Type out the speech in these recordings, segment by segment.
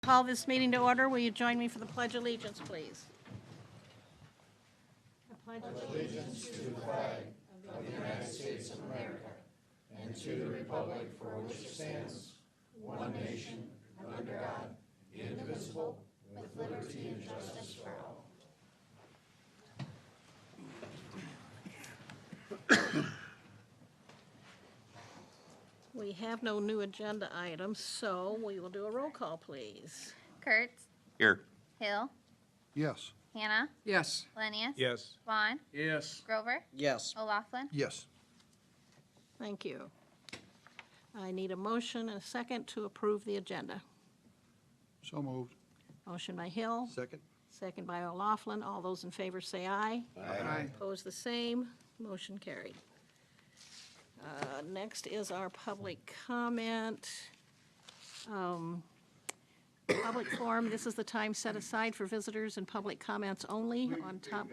Call this meeting to order. Will you join me for the Pledge of Allegiance, please? I pledge allegiance to the flag of the United States of America and to the republic for which it stands, one nation, under God, indivisible, with liberty and justice for all. We have no new agenda items, so we will do a roll call, please. Kurtz, Here. Hill, Yes. Hannah, Yes. Lenius. Yes. Vaughn, Yes. Grover, Yes. O'Laughlin. Yes. Thank you. I need a motion and a second to approve the agenda. So moved. Motion by Hill, Second? second by O'Laughlin. All those in favor say aye. Aye. Opposed, the same. Motion carried. Next is our public comment. Public forum, this is the time set aside for visitors and public comments only on top.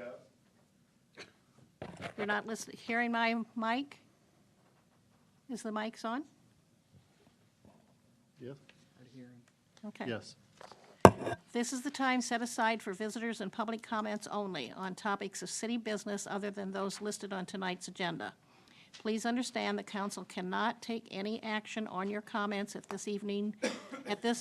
You're not listening, hearing my mic? Is the mics on? Yes. Okay. Yes. This is the time set aside for visitors and public comments only on topics of city business other than those listed on tonight's agenda. Please understand the council cannot take any action on your comments at this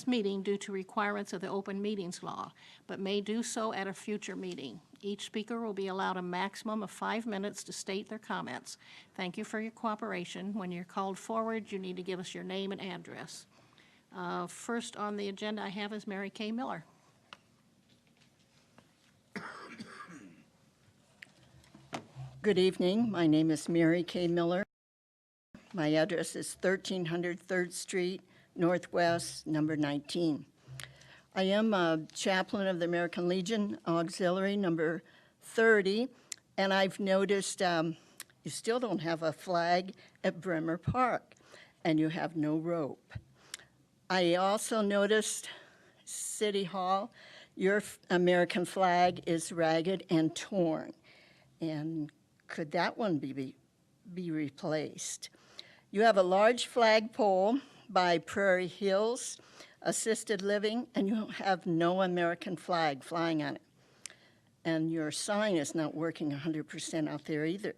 meeting due to requirements of the open meetings law, but may do so at a future meeting. Each speaker will be allowed a maximum of 5 minutes to state their comments. Thank you for your cooperation. When you're called forward, you need to give us your name and address. First on the agenda I have is Mary Kay Miller. Good evening. My name is Mary Kay Miller. My address is 1300 3rd Street, Northwest, number 19. I am a chaplain of the American Legion Auxiliary, number 30, and I've noticed you still don't have a flag at Bremer Park, and you have no rope. I also noticed City Hall, your American flag is ragged and torn, and could that one be replaced? You have a large flagpole by Prairie Hills Assisted Living, and you have no American flag flying on it. And your sign is not working 100% out there either.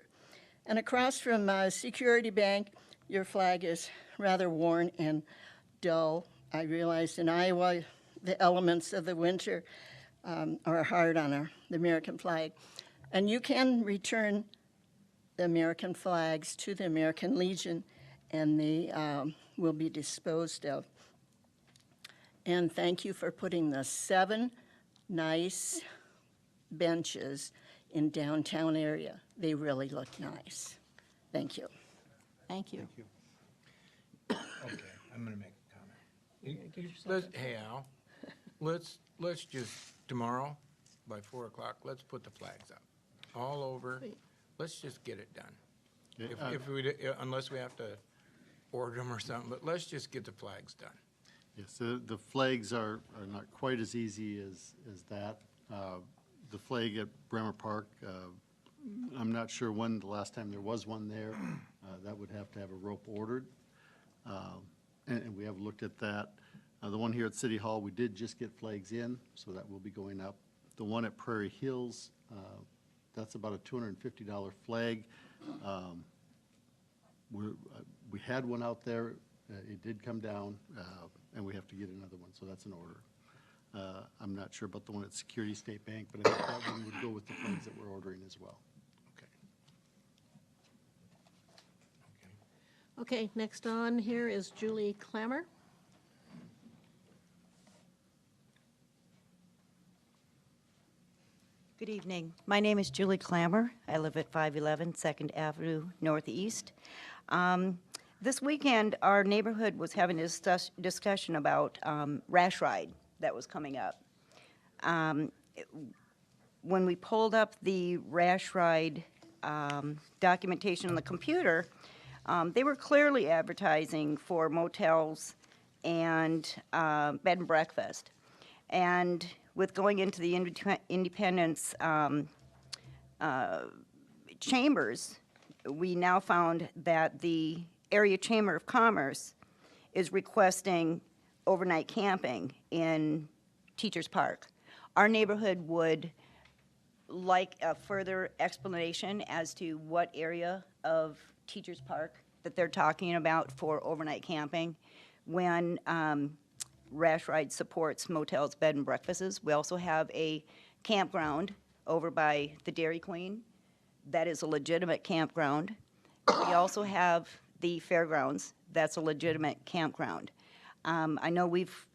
And across from Security Bank, your flag is rather worn and dull. I realized in Iowa, the elements of the winter are hard on the American flag. And you can return the American flags to the American Legion, and they will be disposed of. And thank you for putting the 7 nice benches in downtown area. They really look nice. Thank you. Thank you. Okay, I'm gonna make a comment. Hey, Al, let's just, tomorrow, by 4 o'clock, let's put the flags up, all over. Let's just get it done. If we, unless we have to order them or something, but let's just get the flags done. Yes, the flags are not quite as easy as that. The flag at Bremer Park, I'm not sure when the last time there was one there. That would have to have a rope ordered. And we have looked at that. The one here at City Hall, we did just get flags in, so that will be going up. The one at Prairie Hills, that's about a $250 flag. We had one out there. It did come down, and we have to get another one, so that's an order. I'm not sure about the one at Security State Bank, but I think that one would go with the flags that we're ordering as well. Okay. Okay, next on here is Julie Clammer. Good evening. My name is Julie Clammer. I live at 511 2nd Avenue Northeast. This weekend, our neighborhood was having a discussion about Rash Ride that was coming up. When we pulled up the Rash Ride documentation on the computer, they were clearly advertising for motels and bed and breakfast. And with going into the Independence chambers, we now found that the Area Chamber of Commerce is requesting overnight camping in Teachers Park. Our neighborhood would like a further explanation as to what area of Teachers Park that they're talking about for overnight camping when Rash Ride supports motels, bed and breakfasts. We also have a campground over by the Dairy Queen. That is a legitimate campground. We also have the fairgrounds. That's a legitimate campground. I know we've,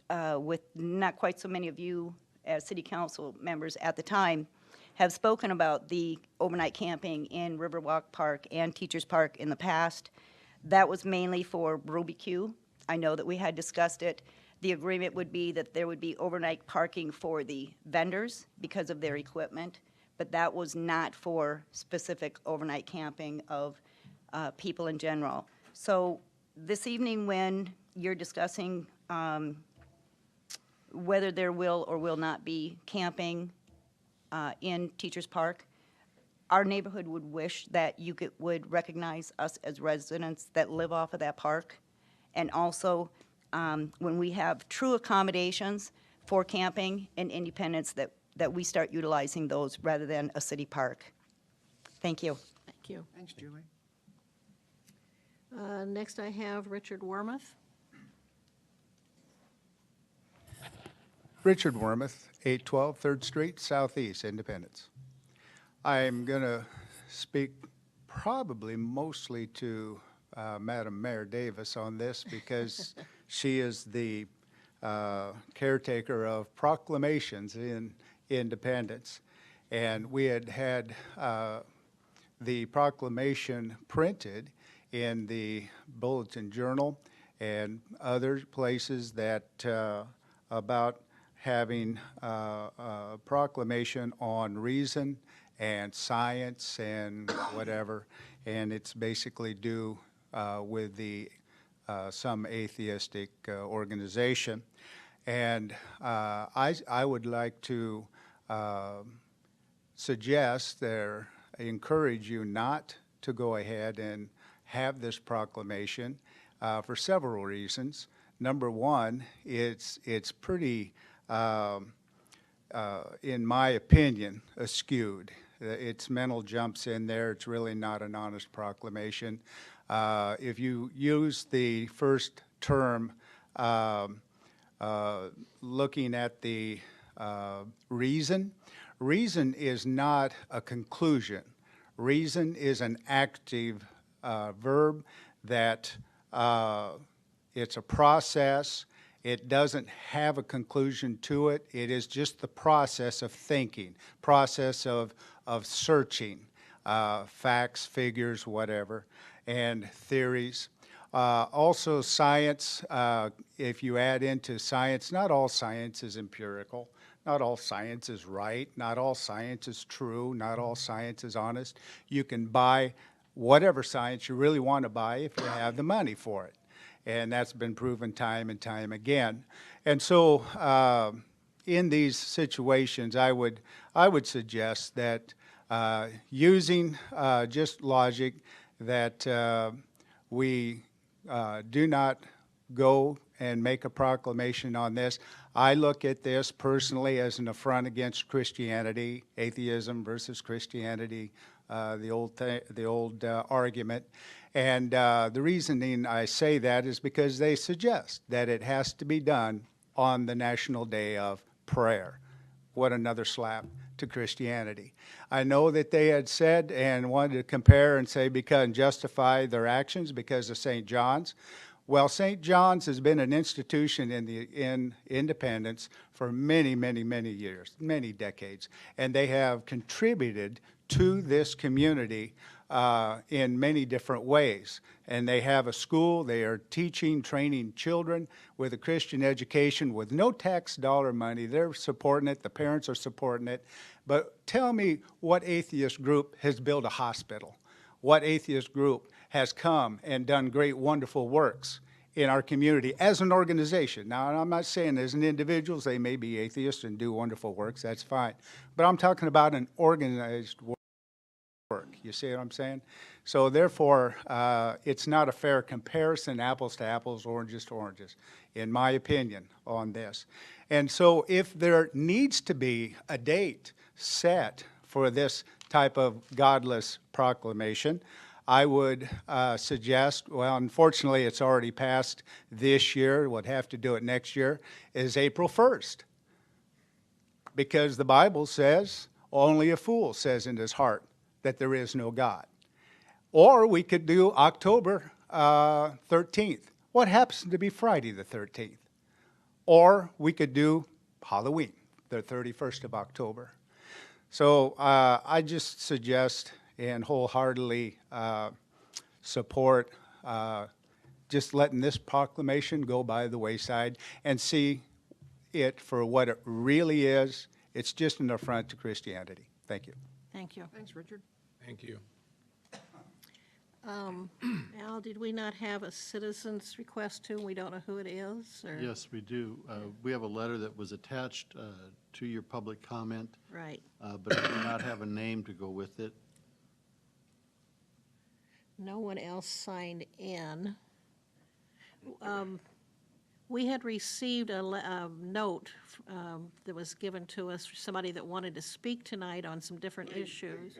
with not quite so many of you as city council members at the time, have spoken about the overnight camping in Riverwalk Park and Teachers Park in the past. That was mainly for barbecue. I know that we had discussed it. The agreement would be that there would be overnight parking for the vendors because of their equipment, but that was not for specific overnight camping of people in general. So this evening, when you're discussing whether there will or will not be camping in Teachers Park, our neighborhood would wish that you would recognize us as residents that live off of that park. And also, when we have true accommodations for camping in Independence, that we start utilizing those rather than a city park. Thank you. Thank you. Thanks, Julie. Next, I have Richard Wormuth. Richard Wormuth, 812 3rd Street, Southeast, Independence. I'm going to speak probably mostly to Madam Mayor Davis on this because she is the caretaker of proclamations in Independence. And we had the proclamation printed in the Bulletin Journal and other places that about having a proclamation on reason and science and whatever, and it's basically due with the some atheistic organization. And I would like to suggest or encourage you not to go ahead and have this proclamation for several reasons. Number one, it's pretty, in my opinion, skewed. Its mental jumps in there. It's really not an honest proclamation. If you use the first term, looking at the reason is not a conclusion. Reason is an active verb that it's a process. It doesn't have a conclusion to it. It is just the process of thinking, process of searching, facts, figures, whatever, and theories. Also science, if you add into science, not all science is empirical. Not all science is right. Not all science is true. Not all science is honest. You can buy whatever science you really want to buy if you have the money for it. And that's been proven time and time again. And so in these situations, I would suggest that using just logic, that we do not go and make a proclamation on this. I look at this personally as an affront against Christianity, atheism versus Christianity, the old argument. And the reasoning I say that is because they suggest that it has to be done on the National Day of Prayer. What another slap to Christianity. I know that they had said and wanted to compare and say because and justify their actions because of St. John's. Well, St. John's has been an institution in Independence for many, many, many years, many decades, and they have contributed to this community in many different ways. And they have a school. They are teaching, training children with a Christian education with no tax dollar money. They're supporting it. The parents are supporting it. But tell me what atheist group has built a hospital? What atheist group has come and done great, wonderful works in our community as an organization? Now, I'm not saying as an individuals, they may be atheists and do wonderful works. That's fine. But I'm talking about an organized work. work. You see what I'm saying? So therefore, it's not a fair comparison, apples to apples, oranges to oranges, in my opinion, on this. And so if there needs to be a date set for this type of godless proclamation, I would suggest, well, unfortunately, it's already passed this year, we'll have to do it next year, is April 1st. Because the Bible says, only a fool says in his heart that there is no God. Or we could do October 13th. What happens to be Friday the 13th? Or we could do Halloween, the 31st of October. So I just suggest and wholeheartedly support just letting this proclamation go by the wayside and see it for what it really is. It's just an affront to Christianity. Thank you. Thank you. Thanks, Richard. Thank you. Al, did we not have a citizen's request too? We don't know who it is, or? Yes, we do. We have a letter that was attached to your public comment, Right. but it did not have a name to go with it. No one else signed in. We had received a note that was given to us for somebody that wanted to speak tonight on some different issues.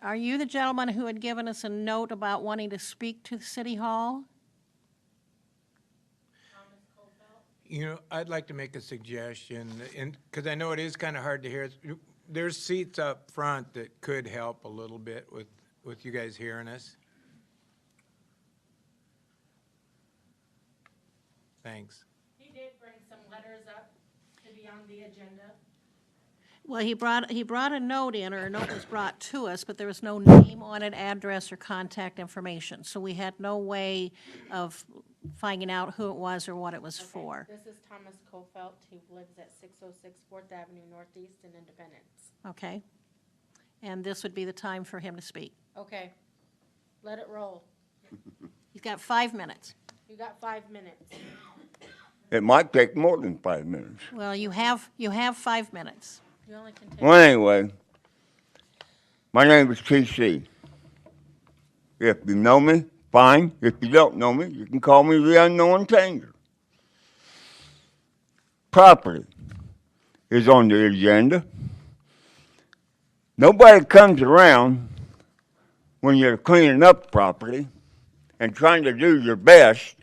Are you the gentleman who had given us a note about wanting to speak to City Hall? You know, I'd like to make a suggestion, and, because I know it is kind of hard to hear. There's seats up front that could help a little bit with you guys hearing us. Thanks. He did bring some letters up to be on the agenda. Well, he brought a note in, or a note was brought to us, but there was no name on it, address, or contact information. So we had no way of finding out who it was or what it was for. This is Thomas Kofelt, who lives at 606 4th Avenue Northeast in Independence. Okay? And this would be the time for him to speak. Okay, let it roll. He's got 5 minutes. You got 5 minutes. It might take more than 5 minutes. Well, you have 5 minutes. You only can take. Well, anyway, my name is TC. If you know me, fine. If you don't know me, you can call me the Unknown Changer. Property is on the agenda. Nobody comes around when you're cleaning up property and trying to do your best,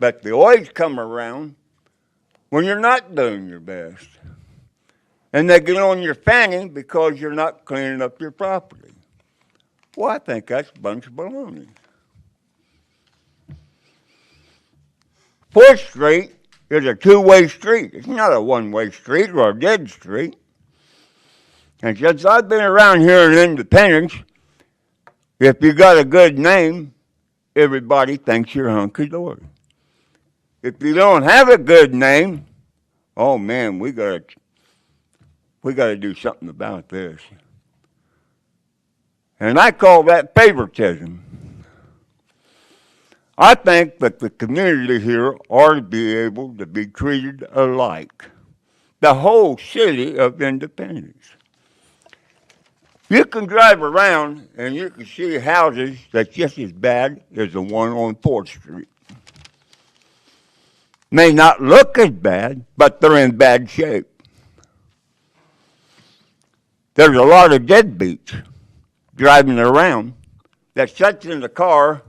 but they always come around when you're not doing your best. And they get on your fanny because you're not cleaning up your property. Well, I think that's a bunch of baloney. 4th Street is a two-way street. It's not a one-way street or a dead street. And since I've been around here in Independence, if you got a good name, everybody thinks you're hunky-dory. If you don't have a good name, oh man, we got to do something about this. And I call that favoritism. I think that the community here ought to be able to be treated alike. The whole city of Independence. You can drive around and you can see houses that's just as bad as the one on 4th Street. May not look as bad, but they're in bad shape. There's a lot of deadbeats driving around that sits in the car,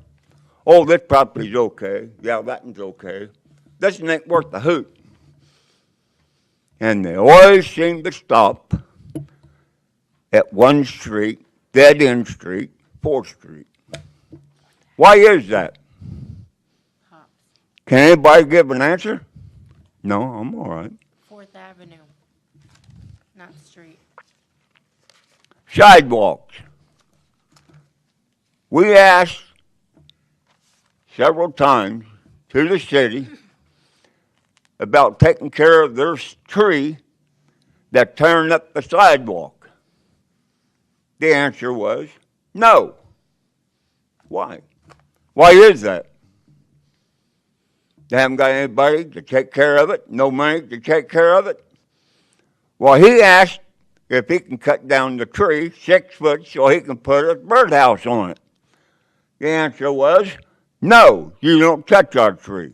oh, this property's okay, yeah, that one's okay. This one ain't worth the hoot. And they always seem to stop at 1 street, dead-end street, 4th Street. Why is that? Can anybody give an answer? No, I'm all right. 4th Avenue, not street. Sidewalks. We asked several times to the city about taking care of their tree that turned up the sidewalk. The answer was no. Why? Why is that? They haven't got anybody to take care of it, no money to take care of it. Well, he asked if he can cut down the tree 6 foot so he can put a birdhouse on it. The answer was, no, you don't touch our tree.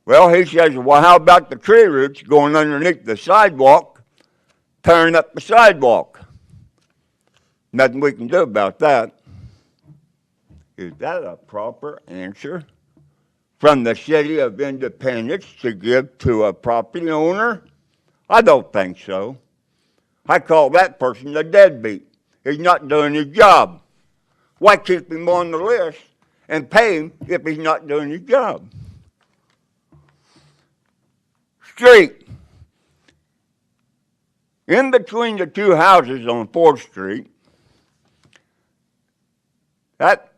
Well, he says, well, how about the tree roots going underneath the sidewalk, tearing up the sidewalk? Nothing we can do about that. Is that a proper answer from the city of Independence to give to a property owner? I don't think so. I call that person a deadbeat. He's not doing his job. Why keep him on the list and pay him if he's not doing his job? Street. In between the two houses on 4th Street, that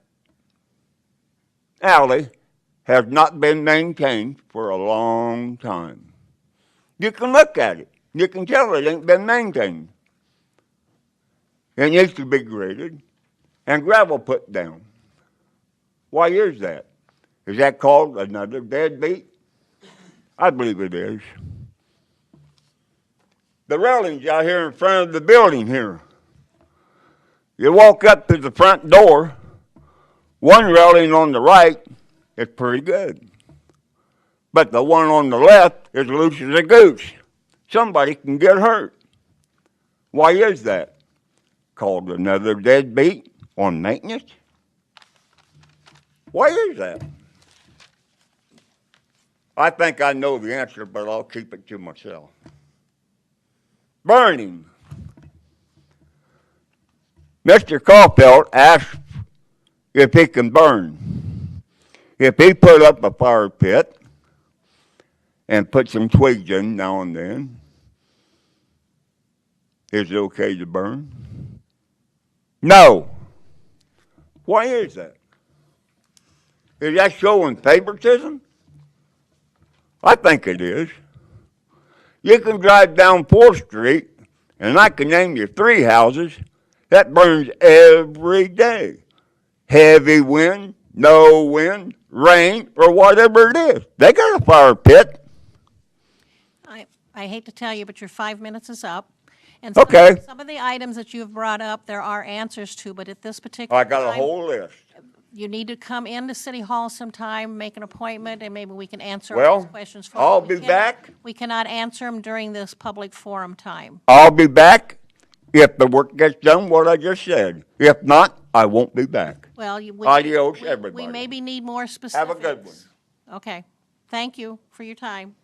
alley has not been maintained for a long time. You can look at it. You can tell it ain't been maintained. It needs to be graded and gravel put down. Why is that? Is that called another deadbeat? I believe it is. The railings out here in front of the building here. You walk up to the front door, one railing on the right is pretty good. But the one on the left is loose as a goose. Somebody can get hurt. Why is that? Called another deadbeat on maintenance? Why is that? I think I know the answer, but I'll keep it to myself. Burning. Mr. Caulfield asked if he can burn. If he put up a fire pit and put some twigs in now and then, is it okay to burn? No. Why is that? Is that showing favoritism? I think it is. You can drive down 4th Street, and I can name you 3 houses that burns every day. Heavy wind, no wind, rain, or whatever it is. They got a fire pit. I hate to tell you, but your 5 minutes is up. And Okay. some of the items that you've brought up, there are answers to, but at this particular I got a time, whole list. you need to come into City Hall sometime, make an appointment, and maybe we can answer all Well, those questions for you. I'll We be cannot- back. We cannot answer them during this public forum time. I'll be back if the work gets done what I just said. If not, I won't be back. Well, we Adios, we everybody. maybe need more specifics. Have a good one. Okay. Thank you for your time.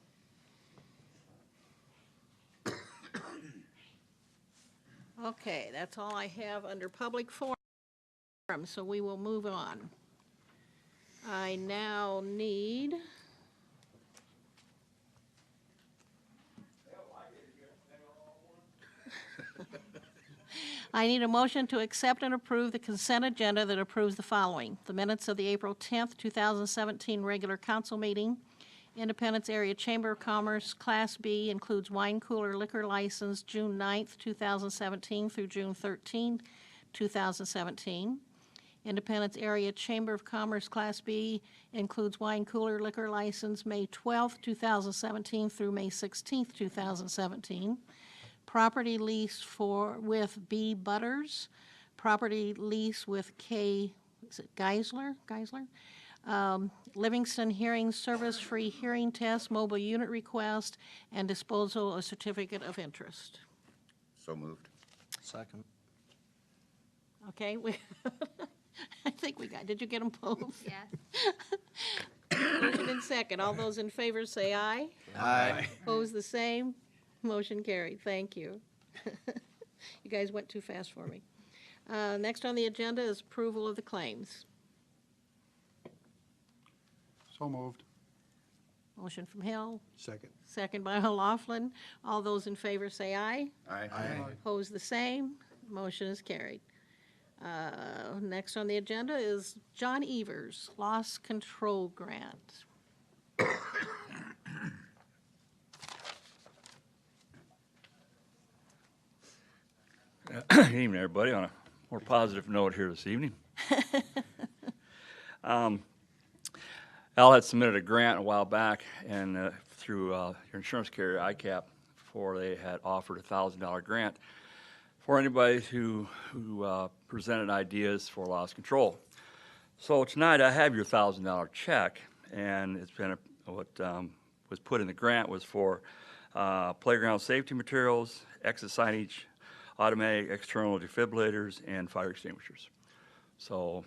Okay, that's all I have under public forum, so we will move on. I now need... I need a motion to accept and approve the consent agenda that approves the following: the minutes of the April 10th, 2017 regular council meeting. Independence Area Chamber of Commerce, Class B, includes wine cooler liquor license June 9th, 2017 through June 13th, 2017. Independence Area Chamber of Commerce, Class B, includes wine cooler liquor license May 12th, 2017 through May 16th, 2017. Property lease with B. Butters, property lease with K. Is it Geisler? Livingston Hearing Service Free Hearing Test, mobile unit request, and disposal of certificate of interest. So moved. Second. Okay, I think we got, did you get them both? Yes. Motion and second. All those in favor say aye. Aye. Opposed, the same. Motion carried. Thank you. You guys went too fast for me. Next on the agenda is approval of the claims. So moved. Motion from Hill, Second. second by O'Laughlin. All those in favor say aye. Aye. Opposed, the same. Motion is carried. Next on the agenda is John Evers, Loss Control Grant. Good evening, everybody. On a more positive note here this evening. Al had submitted a grant a while back and through your insurance carrier, ICAP, for, they had offered a $1,000 grant for anybody who presented ideas for loss control. So tonight I have your $1,000 check, and it's been what was put in the grant was for playground safety materials, exit signage, automatic external defibrillators, and fire extinguishers. So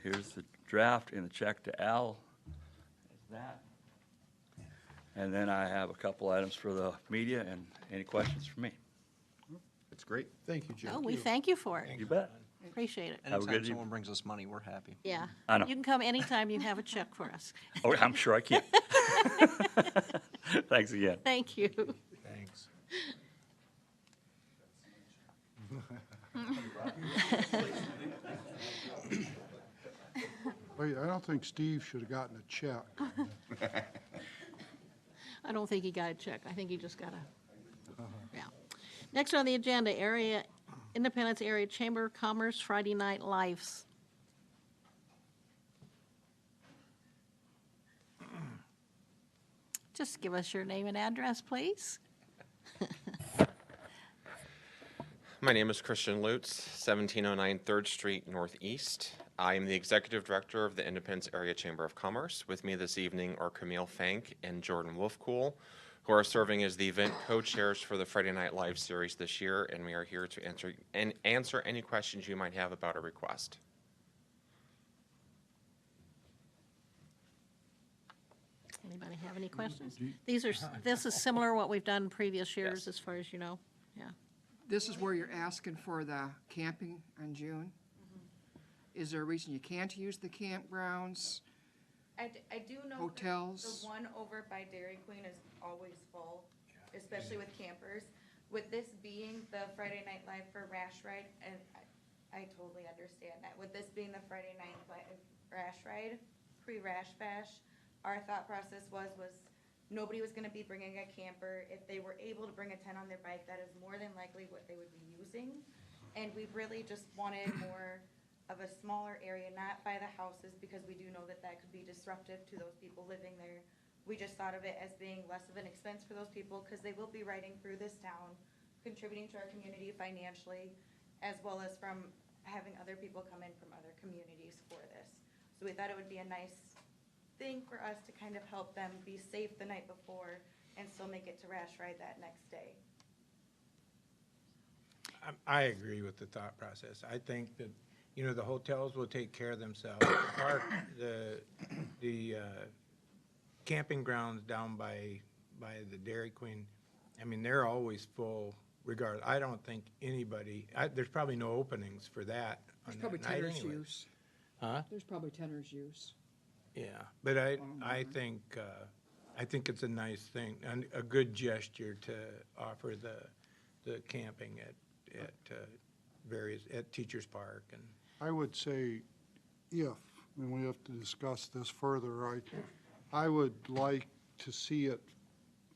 here's the draft and the check to Al. Is that? And then I have a couple items for the media and any questions from me. It's great. Thank you, Joe. Oh, we thank you for it. You bet. Appreciate it. Have a good Anytime evening. someone brings us money, we're happy. Yeah. I know. You can come anytime you have a check for us. Oh, I'm sure I can. Thanks again. Thank you. Thanks. Wait, I don't think Steve should have gotten a check. I don't think he got a check. I think he just got a, yeah. Next on the agenda, Independence Area Chamber of Commerce Friday Night Lives. Just give us your name and address, please. My name is Christian Lutz, 1709 3rd Street Northeast. I am the Executive Director of the Independence Area Chamber of Commerce. With me this evening are Camille Fank and Jordan Wolfcool, who are serving as the event co-chairs for the Friday Night Live series this year, and we are here to answer any questions you might have about a request. Anybody have any questions? This is similar to what we've done in previous years, as far as you know. Yeah. This is where you're asking for the camping in June? Is there a reason you can't use the campgrounds? I do know that Hotels. the one over by Dairy Queen is always full, especially with campers. With this being the Friday Night Live for Rash Ride, and I totally understand that. With this being the Friday Night Live Rash Ride, pre-Rash Bash, our thought process was nobody was gonna be bringing a camper. If they were able to bring a tent on their bike, that is more than likely what they would be using. And we really just wanted more of a smaller area, not by the houses, because we do know that that could be disruptive to those people living there. We just thought of it as being less of an expense for those people, because they will be riding through this town, contributing to our community financially, as well as from having other people come in from other communities for this. So we thought it would be a nice thing for us to kind of help them be safe the night before and still make it to Rash Ride that next day. I agree with the thought process. I think that, you know, the hotels will take care of themselves. The camping grounds down by the Dairy Queen, I mean, they're always full regardless. I don't think anybody, there's probably no openings for that on There's probably that night tenner's anyway. use. Huh? There's probably tenner's use. Yeah, but I think it's a nice thing, and a good gesture to offer the camping at Teachers Park and. I would say if, and we have to discuss this further, I would like to see it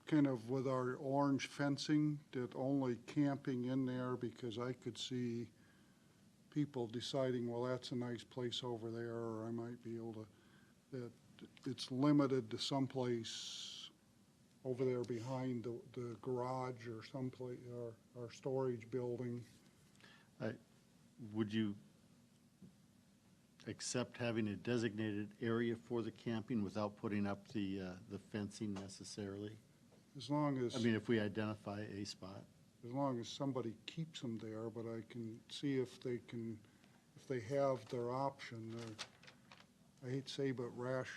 kind of with our orange fencing, that only camping in there, because I could see people deciding, well, that's a nice place over there, or I might be able to, that it's limited to someplace over there behind the garage or someplace, our storage building. Would you accept having a designated area for the camping without putting up the fencing necessarily? As long as, I mean, if we identify a spot. as long as somebody keeps them there, but I can see if they have their option. I hate to say, but Rash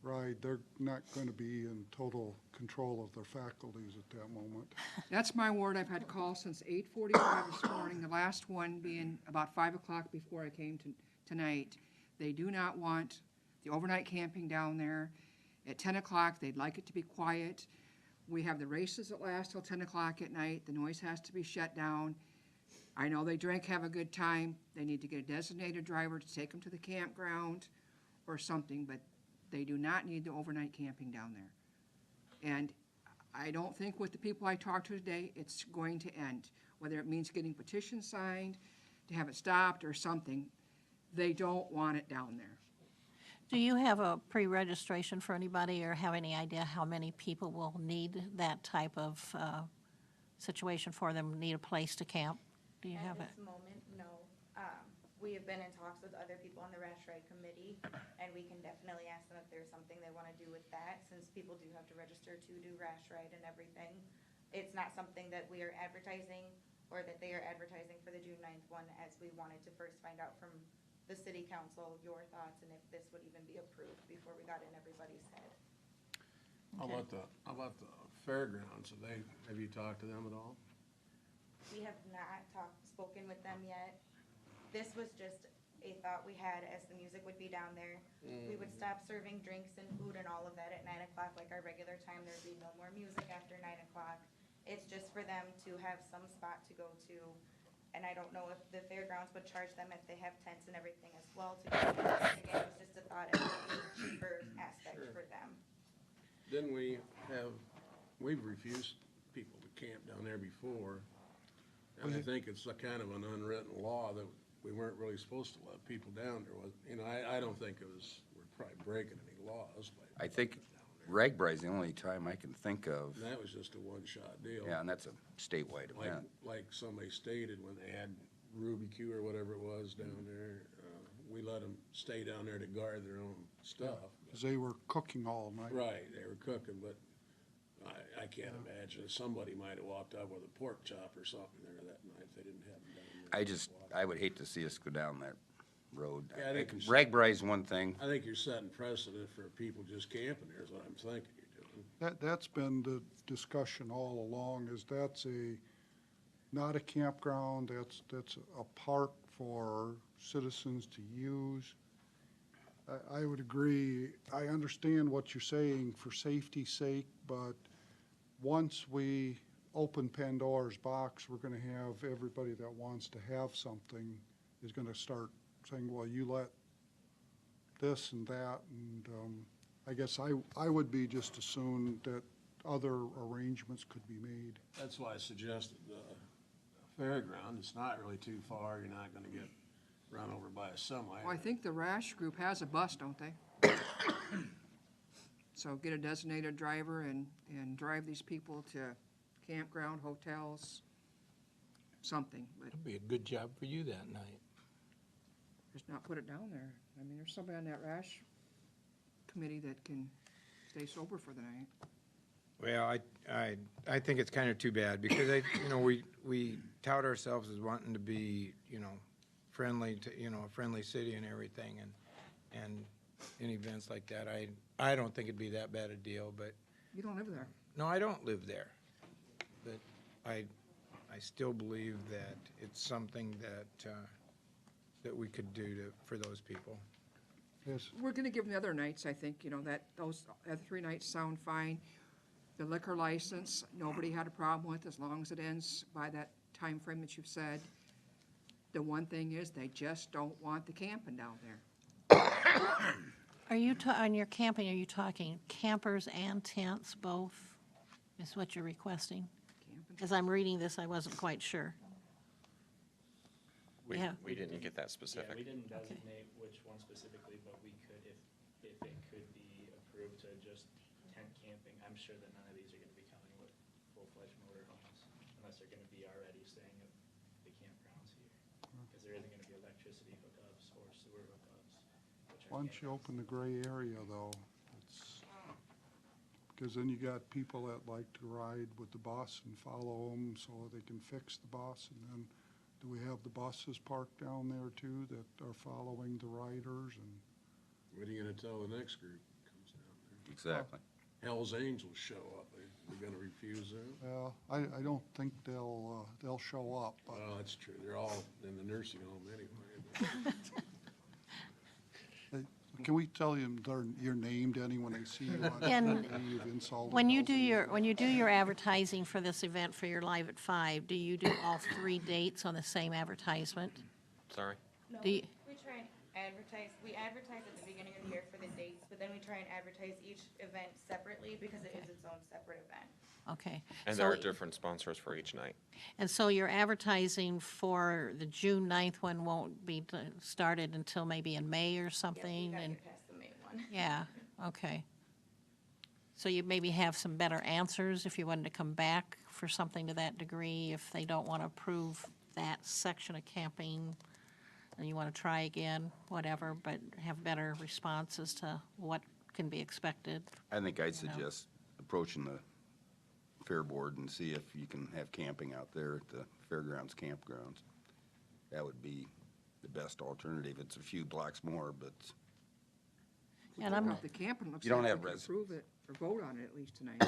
Ride, they're not going to be in total control of their faculties at that moment. That's my word. I've had calls since 8:45 this morning, the last one being about 5 o'clock before I came tonight. They do not want the overnight camping down there. At 10 o'clock, they'd like it to be quiet. We have the races that last till 10 o'clock at night. The noise has to be shut down. I know they drink, have a good time. They need to get a designated driver to take them to the campground or something, but they do not need the overnight camping down there. And I don't think with the people I talked to today, it's going to end. Whether it means getting petitions signed to have it stopped or something, they don't want it down there. Do you have a pre-registration for anybody, or have any idea how many people will need that type of situation for them, need a place to camp? Do you have it? At this moment, no. We have been in talks with other people on the Rash Ride Committee, and we can definitely ask them if there's something they want to do with that, since people do have to register to do Rash Ride and everything. It's not something that we are advertising, or that they are advertising for the June 9th one, as we wanted to first find out from the city council your thoughts, and if this would even be approved before we got in everybody's head. How about the fairgrounds? Have you talked to them at all? We have not spoken with them yet. This was just a thought we had as the music would be down there. We would stop serving drinks and food and all of that at 9 o'clock like our regular time. There'd be no more music after 9 o'clock. It's just for them to have some spot to go to. And I don't know if the fairgrounds would charge them if they have tents and everything as well to go. Again, it was just a thought as a cheaper aspect for them. Didn't we've refused people to camp down there before. And I think it's a kind of an unwritten law that we weren't really supposed to let people down there. I don't think we're probably breaking any laws. I think Ragbri the only time I can think of. And that was just a one-shot deal. Yeah, and that's a statewide event. Like somebody stated when they had Ruby Q or whatever it was down there, we let them stay down there to guard their own stuff. Because they were cooking all night. Right, they were cooking, but I can't imagine, somebody might have walked up with a pork chop or something there that night if they didn't have them down there. I would hate to see us go down that road. Yeah, I think Ragbri one thing. I think you're setting precedent for people just camping there is what I'm thinking you're doing. That's been the discussion all along, is that's not a campground, that's a park for citizens to use. I would agree, I understand what you're saying for safety's sake, but once we open Pandora's box, we're gonna have everybody that wants to have something is gonna start saying, well, you let this and that, and I guess I would be just as soon that other arrangements could be made. That's why I suggested the fairground. It's not really too far. You're not gonna get run over by a semi. Well, I think the Rash group has a bus, don't they? So get a designated driver and drive these people to campground, hotels, something, but It'd be a good job for you that night. just not put it down there. I mean, there's somebody on that Rash committee that can stay sober for the night. Well, I think it's kind of too bad because we tout ourselves as wanting to be, friendly to, a friendly city and everything, and in events like that, I don't think it'd be that bad a deal, but. You don't live there. No, I don't live there, but I still believe that it's something that we could do for those people. Yes, We're gonna give them the other nights, I think, that those other 3 nights sound fine. The liquor license, nobody had a problem with, as long as it ends by that time frame that you've said. The one thing is, they just don't want the camping down there. Are you, on your camping, are you talking campers and tents both, is what you're requesting? Camping. As I'm reading this, I wasn't quite sure. Yeah. We didn't get that Yeah, specific. we didn't designate which one specifically, but we could, if it could be approved to just tent camping, I'm sure that none of these are gonna be coming with full-fledged motorhomes, unless they're gonna be already staying at the campgrounds here. Because there isn't gonna be electricity hookups or sewer hookups, which are once you open the gray area though, because then you got people that like to ride with the bus and follow them so they can fix the bus, and then do we have the buses parked down there too that are following the riders? And What are you gonna tell the next group that comes down there? Exactly. Hell's Angels show up. We're gonna refuse them? well, I don't think they'll show up, but Well, that's true. They're all in the nursing home anyway. can we tell them you're named any when they see you on And TV, you've insulted When you them? do your advertising for this event for your Live at 5, do you do all 3 dates on the same advertisement? Sorry? No, Do you- we try and advertise, we advertise at the beginning of the year for the dates, but then we try and advertise each event separately because it is its own separate event. Okay. And So- there are different sponsors for each night. And so your advertising for the June 9th one won't be started until maybe in May or Yeah, we something? gotta And get past the May one. yeah, okay. So you maybe have some better answers if you wanted to come back for something to that degree, if they don't want to approve that section of camping, and you want to try again, whatever, but have better responses to what can be expected. I think I'd You know. suggest approaching the Fair Board and see if you can have camping out there at the fairgrounds, campgrounds. That would be the best alternative. It's a few blocks more, but And I'm, The camping looks You don't like have we can res- approve it or vote on it at least tonight.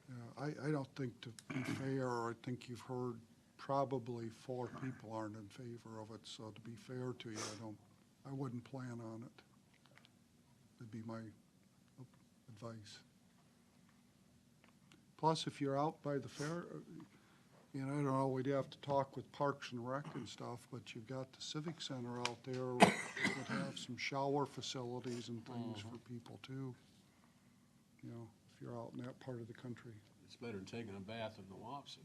Yeah, I don't think, to be fair, I think you've heard probably 4 people aren't in favor of it, so to be fair to you, I wouldn't plan on it. That'd be my advice. Plus, if you're out by the fair, I don't know, we'd have to talk with Parks and Rec and stuff, but you've got the Civic Center out there that would have some shower facilities and things for people too. If you're out in that part of the country. It's better than taking a bath in the Wapsie.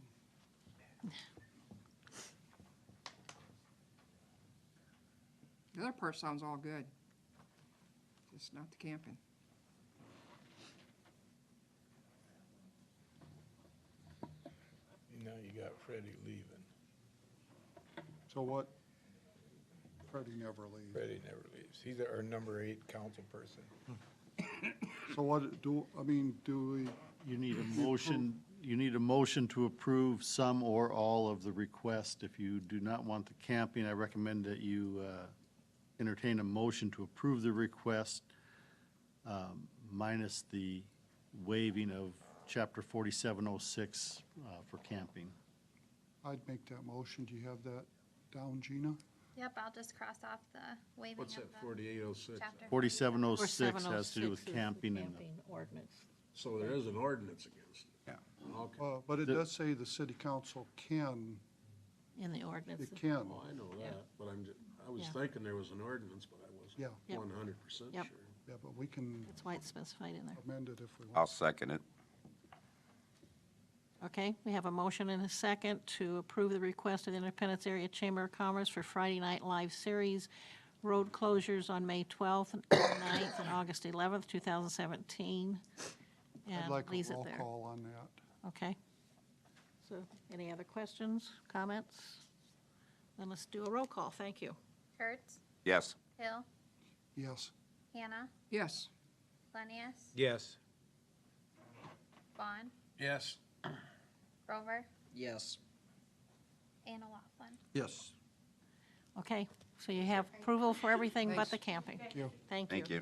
The other part sounds all good. Just not the camping. Now you got Freddie leaving. So what? Freddie never leaves. Freddie never leaves. He's our number 8 council person. So what, do we, you need a motion to approve some or all of the request. If you do not want the camping, I recommend that you entertain a motion to approve the request minus the waiving of Chapter 4706 for camping. I'd make that motion. Do you have that down, Gina? Yep, I'll just cross off the waiving What's of that, the 4806? chapter. 4706 has to do with 4706 is the camping and camping ordinance. So there is an ordinance against it? Yeah. Okay. But it does say the city council can, In the ordinance. it can. Oh, I know that, but I was Yeah. thinking there was an ordinance, but I wasn't Yeah. Yep. 100% Yep. sure. Yeah, but we can That's why it's specified in there. amend it if we I'll want. second it. Okay, we have a motion and a second to approve the request of the Independence Area Chamber of Commerce for Friday Night Live Series road closures on May 12th and 9th and August 11th, 2017. I'd And like leaves a it roll there. call on that. Okay. So, any other questions, comments? Then let's do a roll call, thank you. Kurtz, Yes. Hill, Yes. Hannah, Yes, Lenius, Yes. Vaughn, Yes. Grover, Yes. and O'Laughlin. Yes. Okay, so you have approval for everything but Thanks. the camping. Thank you. Thank you. Thank you.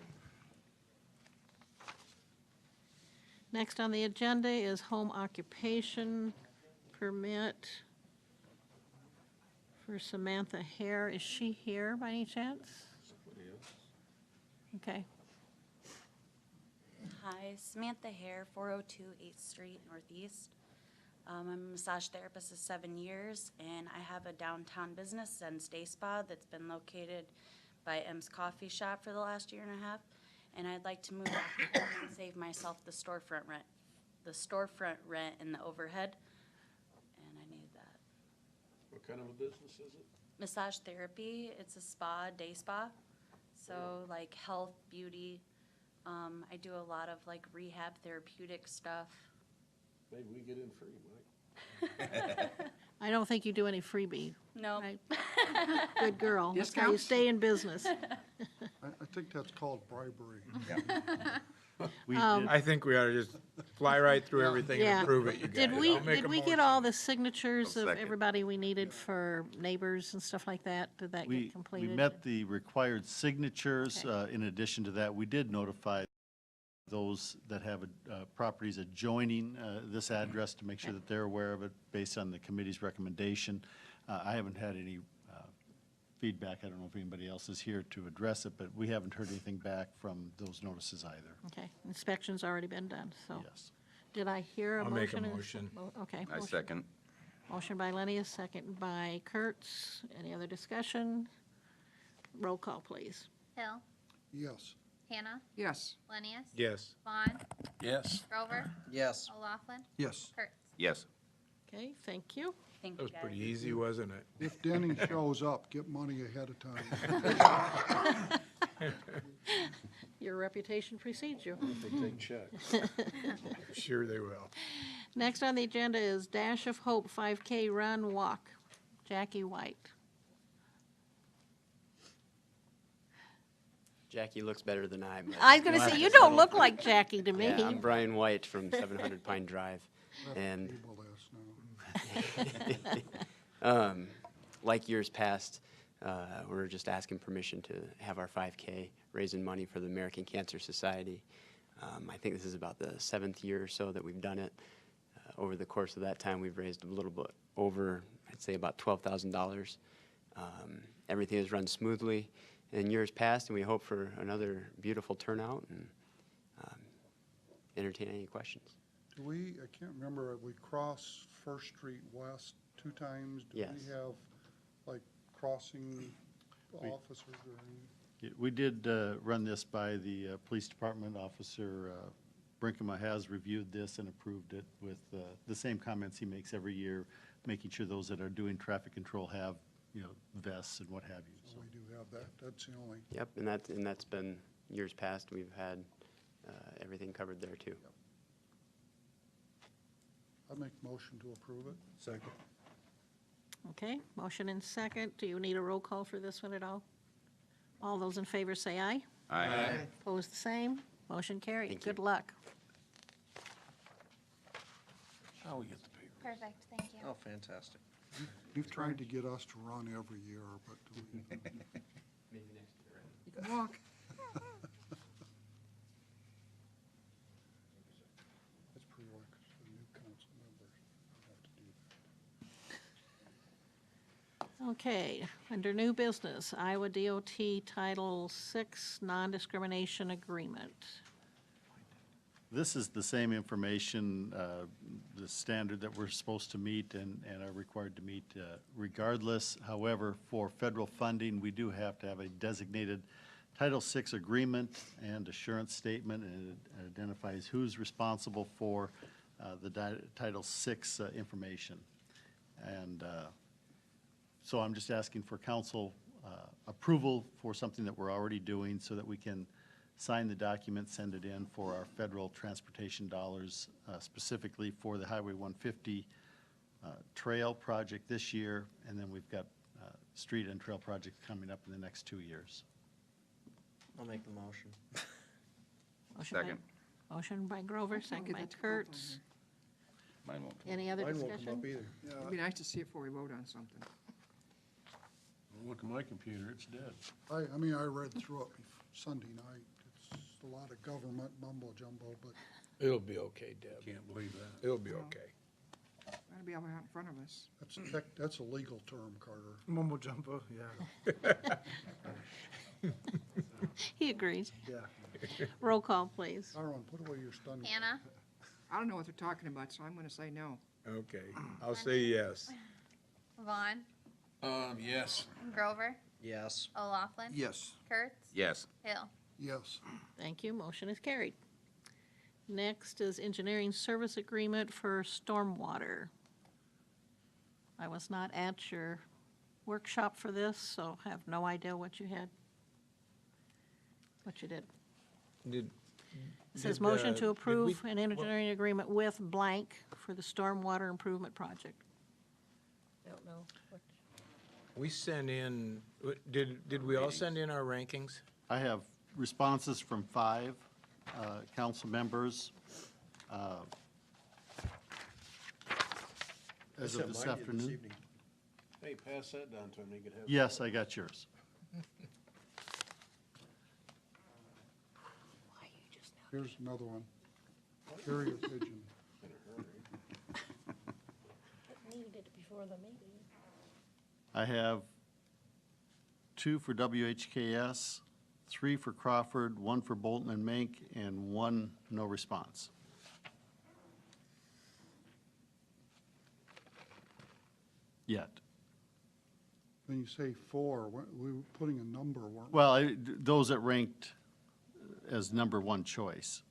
Next on the agenda is home occupation permit for Samantha Hare. Is she here by any chance? Okay, Hi, Samantha Hare, 402 8th Street Northeast. I'm a massage therapist of 7 years, and I have a downtown business, Zen's Day Spa, that's been located by M's Coffee Shop for the last year and a half. And I'd like to move out and save myself the storefront rent and the overhead, and I need that. What kind of a business is it? Massage therapy, it's a spa, day spa, so like health, beauty. I do a lot of like rehab therapeutic stuff. Maybe we get in free, Mike. I don't think you do any freebie. No. Right? Good girl. That's how you Discounts? stay in business. I think that's called bribery. We did, I think we ought to just fly right through everything Yeah. and approve it, you guys. Did we, I'll make did a we get motion. all the signatures I'll of second. everybody we needed for neighbors and stuff like that? Did that we get completed? met the required signatures. Okay. In addition to that, we did notify those that have properties adjoining this address to make sure that they're aware of it based on the committee's recommendation. I haven't had any feedback. I don't know if anybody else is here to address it, but we haven't heard anything back from those notices either. Okay, inspection's already been done, so. Yes. Did I hear a I'll motion? make a and- motion. Okay. I motion. second. Motion by Lenny, a second by Kurtz. Any other discussion? Roll call, please. Hill, Yes. Hannah, yes. Lenius, Yes. Vaughn, Yes. Grover, Yes. O'Laughlin, Yes. Kurtz. Yes. Okay, thank you. Thank That you, was guys. pretty easy, wasn't it? If Denny shows up, get money ahead of time. Your reputation precedes you. They take checks. Sure they will. Next on the agenda is Dash of Hope 5K Run Walk. Jackie White. Jackie looks better than I. But I was going to say, you don't look like Jackie to me. Yeah, I'm Brian White from 700 Pine Drive, and like years past, we're just asking permission to have our 5K raising money for the American Cancer Society. I think this is about the 7th year or so that we've done it. Over the course of that time, we've raised a little bit over, I'd say, about $12,000. Everything has run smoothly in years past, and we hope for another beautiful turnout and entertain any questions. Do we, I can't remember, we cross First Street West 2 times? Yes. Do we have, like, crossing officers or anything? Yeah, we did run this by the police department. Officer Brinkema has reviewed this and approved it with the same comments he makes every year, making sure those that are doing traffic control have, vests and what have you. So We do have that, that's the only. Yep, and that's been years past. We've had everything covered there too. I'd make motion to approve it. Second. Okay, motion and second. Do you need a roll call for this one at all? All those in favor say aye. Aye. Opposed, the same. Motion carried. Thank you. Good luck. Oh, we get the paper. Perfect, thank you. Oh, fantastic. You've tried to get us to run every year, but we, Maybe next year. You can walk. that's prerequisite for new council members. We have to do that. Okay, under new business, Iowa DOT Title VI Non-Discrimination Agreement. this is the same information, the standard that we're supposed to meet and are required to meet regardless. However, for federal funding, we do have to have a designated Title VI agreement and assurance statement, and it identifies who's responsible for the Title VI information. And so I'm just asking for council approval for something that we're already doing so that we can sign the document, send it in for our federal transportation dollars, specifically for the Highway 150 trail project this year, and then we've got street and trail projects coming up in the next 2 years. I'll make the motion. Second. Motion by Grover, second get by that to go up on Kurtz. Mine won't. Any other Mine won't come discussion? up either. It'd be nice to see it before we vote on something. Look at my computer, it's dead. I mean, I read through it Sunday night. It's a lot of government mumbo jumbo, but It'll be okay, Deb. Can't believe that. It'll be Well. okay. That'll be out in front of us. that's a legal term, Carter. Mumbo jumbo, yeah. He agrees. Yeah. Roll call, please. Darwin, put away your stunning. Hannah, I don't know what they're talking about, so I'm gonna say no. Okay, I'll say yes. Vaughn, Yes. Grover, Yes. O'Laughlin. Yes. Kurtz, Yes. Hill. Yes. Thank you, motion is carried. Next is engineering service agreement for stormwater. I was not at your workshop for this, so have no idea what you did. Did, It says Did, motion did to we- approve an engineering agreement with blank for the stormwater improvement project. Don't know. we sent in, did we all send in our rankings? I have responses from 5 council members as of this afternoon. Hey, pass that down to him, he could have. Yes, I got yours. Here's another one. Carrier pigeon. Needed it before the meeting. I have 2 for WHKS, 3 for Crawford, 1 for Bolton and Mink, and 1 no response. Yet. When you say 4, we were putting a number, weren't we? Well, those that ranked as number 1 choice.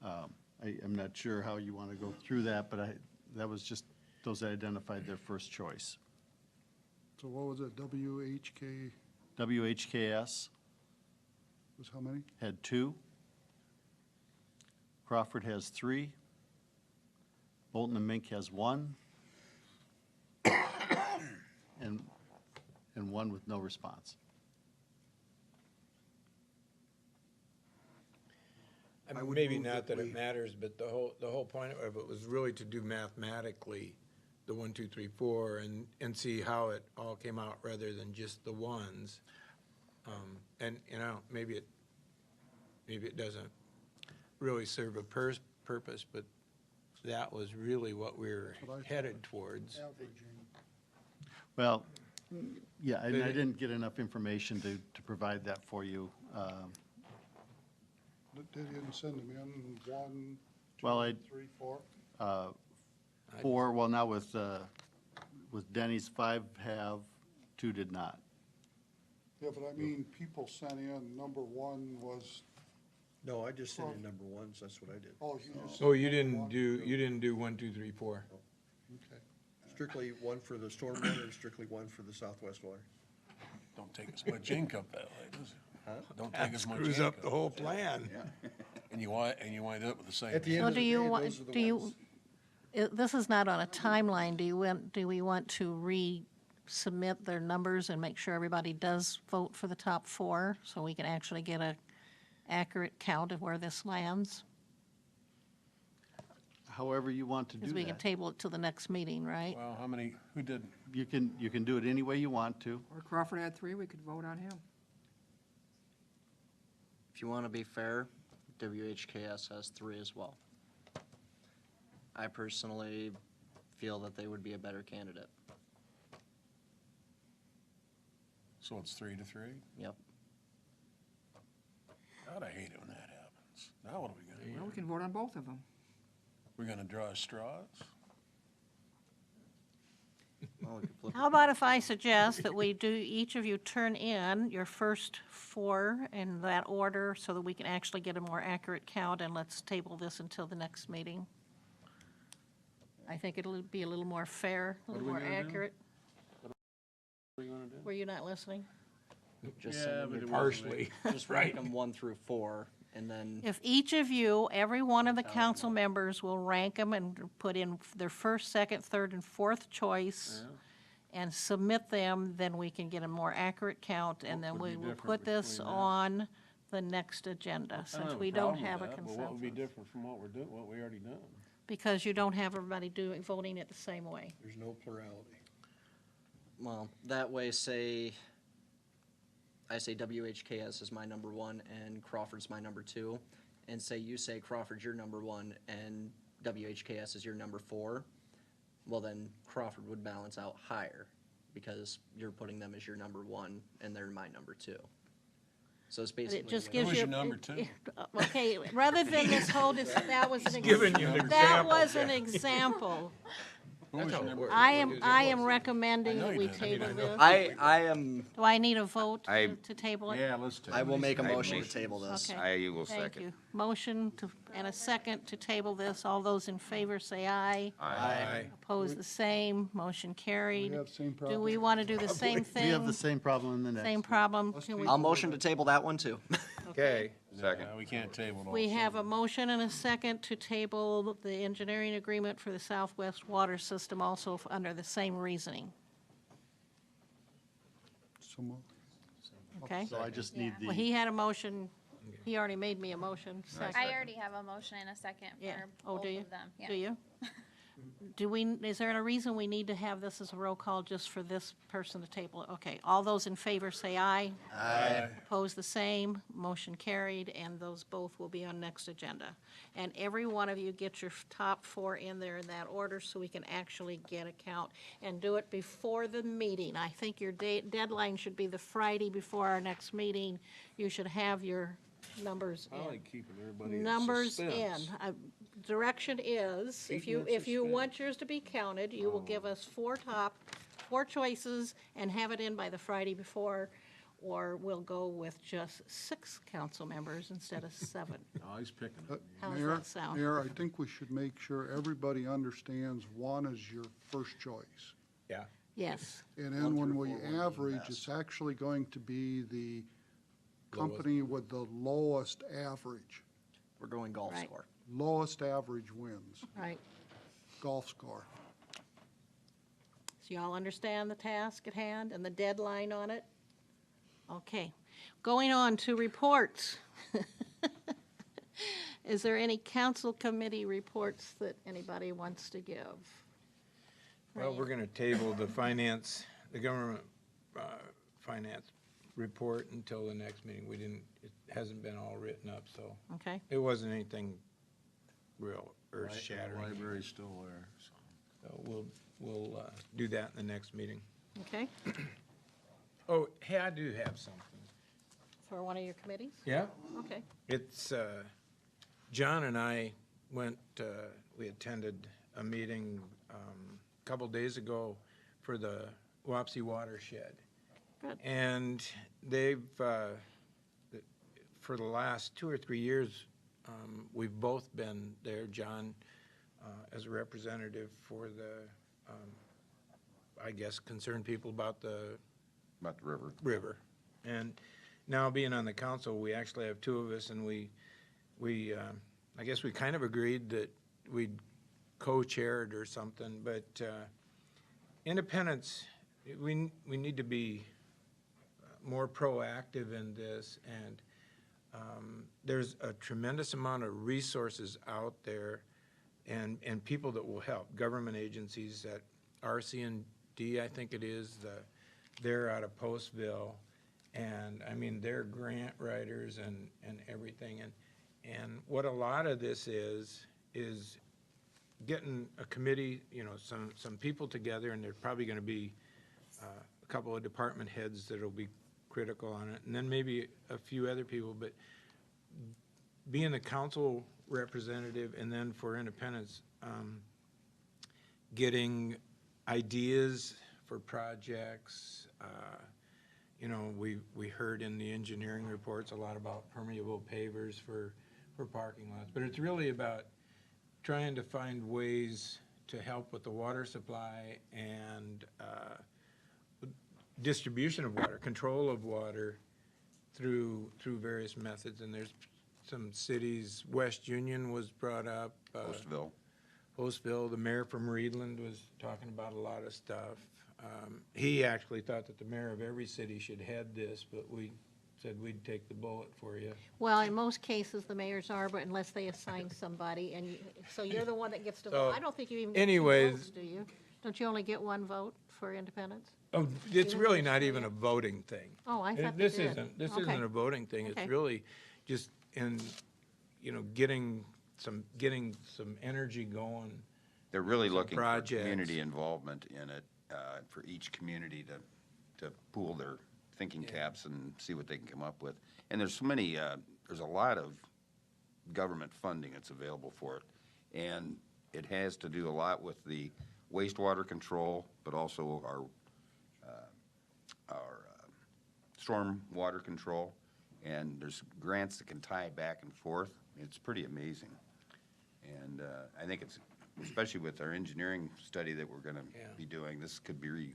I'm not sure how you want to go through that, but that was just those that identified their first choice. So what was it, WHK? WHKS, Was how many? had 2. Crawford has 3. Bolton and Mink has 1. And 1 with no response. I mean, maybe not that it matters, but the whole point of it was really to do mathematically the 1, 2, 3, 4 and see how it all came out rather than just the ones. And, you know, maybe it doesn't really serve a purpose, but that was really what we were headed towards. Well, yeah, and I didn't get enough information to provide that for you. They didn't send them in 1, 2, Well, 3, 4? 4, well, now with Denny's, 5 have, 2 did not. Yeah, but I mean, people sent in, number 1 was, No, I just sent in number 1, so that's what I did. oh, you just. Oh, you didn't do 1, 2, 3, 4. Okay. Strictly 1 for the stormwater and strictly 1 for the southwest water. Don't take as much ink up that way, does it? Huh? Don't take as much ink. Screws up the whole plan. And you wind up with the same. At the end So of do the you day, want, those are the do you, ones. this is not on a timeline, do we want to resubmit their numbers and make sure everybody does vote for the top 4, so we can actually get a accurate count of where this lands? However you want to do Because we can that. table it till the next meeting, right? Well, how many, who did? You can do it any way you want to. Or Crawford had 3, we could vote on him. If you want to be fair, WHKS has 3 as well. I personally feel that they would be a better candidate. So it's 3 to 3? Yep. God, I hate it when that happens. Now what are we gonna Well, do? we can vote on both of them. We're gonna draw straws? Well, we could flip How about if I suggest that we do, each of you turn in your first 4 in that order so that we can actually get a more accurate count, and let's table this until the next meeting? I think it'll be a little more fair, a little are we more gonna do? accurate. What are you gonna do? Were you not listening? Just Yeah, send them but your- it wasn't Partially. just rank them 1 through 4, and then If each of you, every one of the council members will rank them and put in their first, second, third, and fourth choice and submit them, then we can get a more accurate count, and then would we be will different put this between that? on the next agenda, I don't since have we a don't problem with have a that, but what would be consensus. different from what we're doing, what we already done? Because you don't have everybody voting it the same way. There's no plurality. well, that way, I say WHKS is my number 1 and Crawford's my number 2, and say you say Crawford's your number 1 and WHKS is your number 4, well then Crawford would balance out higher because you're putting them as your number 1 and they're my number 2. So it's But basically. it just what- gives Who's you. your number 2? Okay, rather than this whole, that was an. giving you an That example. was an example. Who was your number? I am recommending I know that you we did. I mean, table I know. this. I am, Do I need a vote to table it? Yeah, let's take. I will make a I motion to motion. table this. Okay. I will Thank second. you. Motion to, and a second to table this. All those in favor say aye. Aye. Opposed, the same. Motion carried. We have same Do problem. we want to do the same thing? We have the same problem in the next. Same problem? Can we- I'll motion to table that one too. Okay. Second. We can't table it all. We have a motion and a second to table the engineering agreement for the Southwest Water System, also under the same reasoning, So moved. okay? So I just need Well, the, he had a motion, he already made me a motion, second. I already have a motion and a second Yeah. for Oh, both do you? of them. Yeah. Do you? Do we, is there a reason we need to have this as a roll call just for this person to table it? Okay, all those in favor say aye. Aye. Opposed, the same. Motion carried, and those both will be on next agenda. And every one of you get your top 4 in there in that order so we can actually get a count and do it before the meeting. I think your deadline should be the Friday before our next meeting. You should have your numbers I in. like keeping everybody in Numbers suspense. in. Direction is, if Keep 'em in if you suspense. want yours to be counted, you will give us 4 choices and have it in by the Friday before, or we'll go with just 6 council members instead of 7. Oh, he's picking it. How does Mayor, that sound? Mayor, I think we should make sure everybody understands 1 is your first choice. Yeah. Yes. And then when we average, it's actually going to be the company with the lowest average. We're going golf Right. score. Lowest average wins, Right. golf score. So y'all understand the task at hand and the deadline on it? Okay. Going on to reports. Is there any council committee reports that anybody wants to give? Well, we're going to table the government finance report until the next meeting. It hasn't been all written up, so. Okay. It wasn't anything real earth-shattering. Library's still there, so. So we'll do that in the next meeting. Okay. Oh, hey, I do have something. For one of your committees? Yeah? Okay. It's, John and I we attended a meeting a couple days ago for the Wapsie watershed. Good. And they've, for the last 2 or 3 years, we've both been there, John as a representative for the, I guess, concerned people about the river. River. And now being on the council, we actually have 2 of us, and I guess we kind of agreed that we'd co-chair it or something, but independents, we need to be more proactive in this, and there's a tremendous amount of resources out there and people that will help. Government agencies at RC&D, I think it is, they're out of Postville, and I mean, they're grant writers and everything. And what a lot of this is getting a committee, some people together, and there's probably going to be a couple of department heads that'll be critical on it, and then maybe a few other people, but being the council representative, and then for independents, getting ideas for projects. We heard in the engineering reports a lot about permeable pavers for parking lots, but it's really about trying to find ways to help with the water supply and distribution of water, control of water through various methods. And there's some cities, West Union was brought up. Postville, the mayor from Reedland was talking about a lot of stuff. He actually thought that the mayor of every city should head this, but we said we'd take the bullet for you. Well, in most cases, the mayors are, but unless they assign somebody, and so you're the one that gets to vote. I don't think you even get 2 anyways- votes, do you? Don't you only get 1 vote for independence? Oh, it's really not even a voting thing. Oh, I thought they This did. This Okay. isn't a voting thing. Okay. It's really just getting some energy going. They're really some looking for projects. community involvement in it, for each community to pool their thinking caps and see what they can come up with. And there's so many, there's a lot of government funding that's available for it. And it has to do a lot with the wastewater control, but also our storm water control. And there's grants that can tie back and forth. It's pretty amazing. And I think it's, especially with our engineering study that we're going to be doing, this could be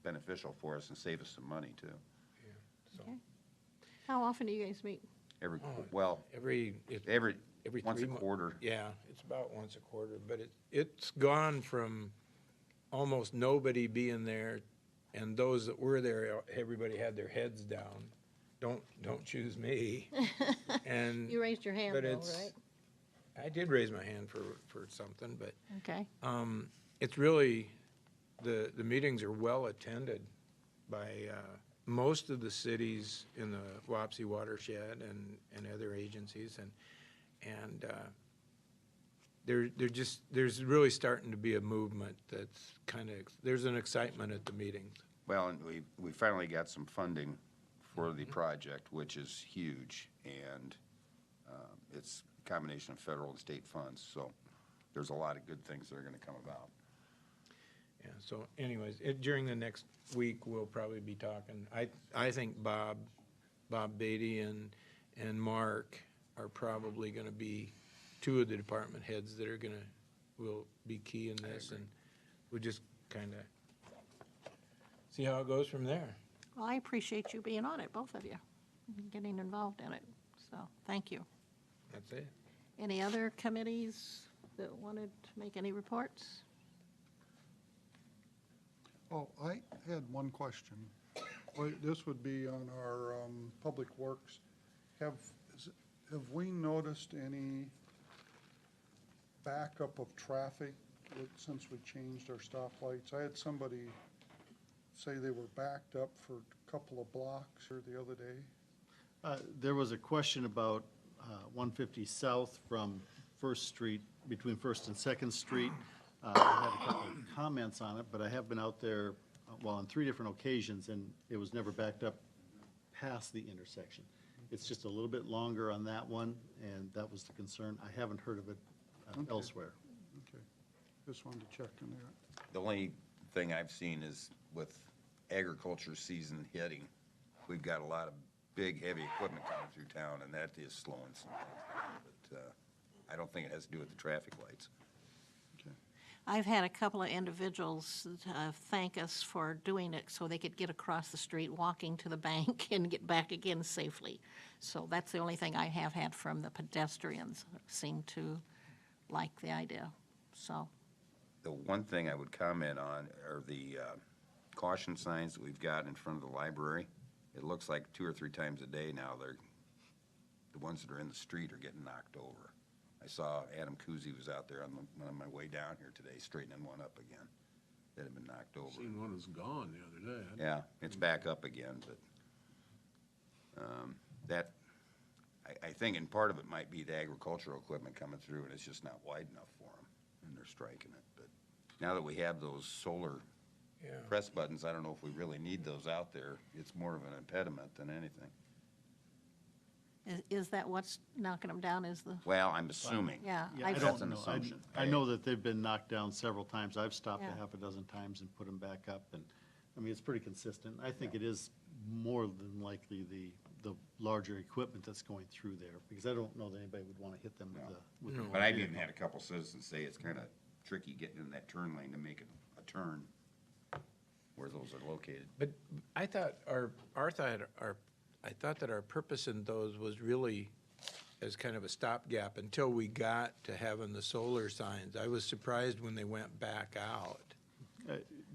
beneficial for us and save us some money, too. Okay. How often do you guys meet? Every once a quarter. Yeah, it's about once a quarter, but it's gone from almost nobody being there, and those that were there, everybody had their heads down. Don't choose me. And You raised your hand, but though, it's- right? I did raise my hand for something, but Okay. it's really, the meetings are well attended by most of the cities in the Wapsie watershed and other agencies, and there's really starting to be a movement that's kind of, there's an excitement at the meetings. Well, and we finally got some funding for the project, which is huge, and it's a combination of federal and state funds, so there's a lot of good things that are going to come about. Yeah, so anyways, during the next week, we'll probably be talking. I think Bob Beatty and Mark are probably going to be 2 of the department heads that will be key in this, and we'll just kind of see how it goes from there. Well, I appreciate you being on it, both of you. getting involved in it. So, thank you. That's it. Any other committees that wanted to make any reports? Oh, I had one question. Well, this would be on our Public Works. Have we noticed any backup of traffic since we changed our stoplights? I had somebody say they were backed up for a couple of blocks or the other day. There was a question about 150 South from First Street, between First and Second Street. I had a couple of comments on it, but I have been out there, well, on 3 different occasions, and it was never backed up past the intersection. It's just a little bit longer on that one, and that was the concern. I haven't heard of it Okay. elsewhere. Okay, just wanted to check on that. The only thing I've seen is with agriculture season hitting, we've got a lot of big, heavy equipment coming through town, and that is slowing some things down. But I don't think it has to do with the traffic lights. I've had a couple of individuals thank us for doing it so they could get across the street, walking to the bank and get back again safely. So that's the only thing I have had from the pedestrians, seem to like the idea, so. The one thing I would comment on are the caution signs that we've got in front of the library. It looks like 2 or 3 times a day now, the ones that are in the street are getting knocked over. I saw Adam Kuzi was out there on my way down here today, straightening one up again that had been knocked over. Seen one that's gone the other day. Yeah, it's back up again, but I think in part of it might be the agricultural equipment coming through, and it's just not wide enough for them, and they're striking it. But now that we have those solar press buttons, I don't know if we really need those out there. It's more of an impediment than anything. Is that what's knocking them down, is the? Well, I'm assuming. Yeah. I I've- don't an know. assumption. I know that they've been knocked down several times. I've stopped Yeah. a half a dozen times and put them back up, and, I mean, it's pretty consistent. I think it is more than likely the larger equipment that's going through there, because I don't know that anybody would want to hit them with the. But I've even had a couple citizens say it's kind of tricky getting in that turn lane to make a turn where those are located. But I thought I thought that our purpose in those was really as kind of a stopgap until we got to having the solar signs. I was surprised when they went back out.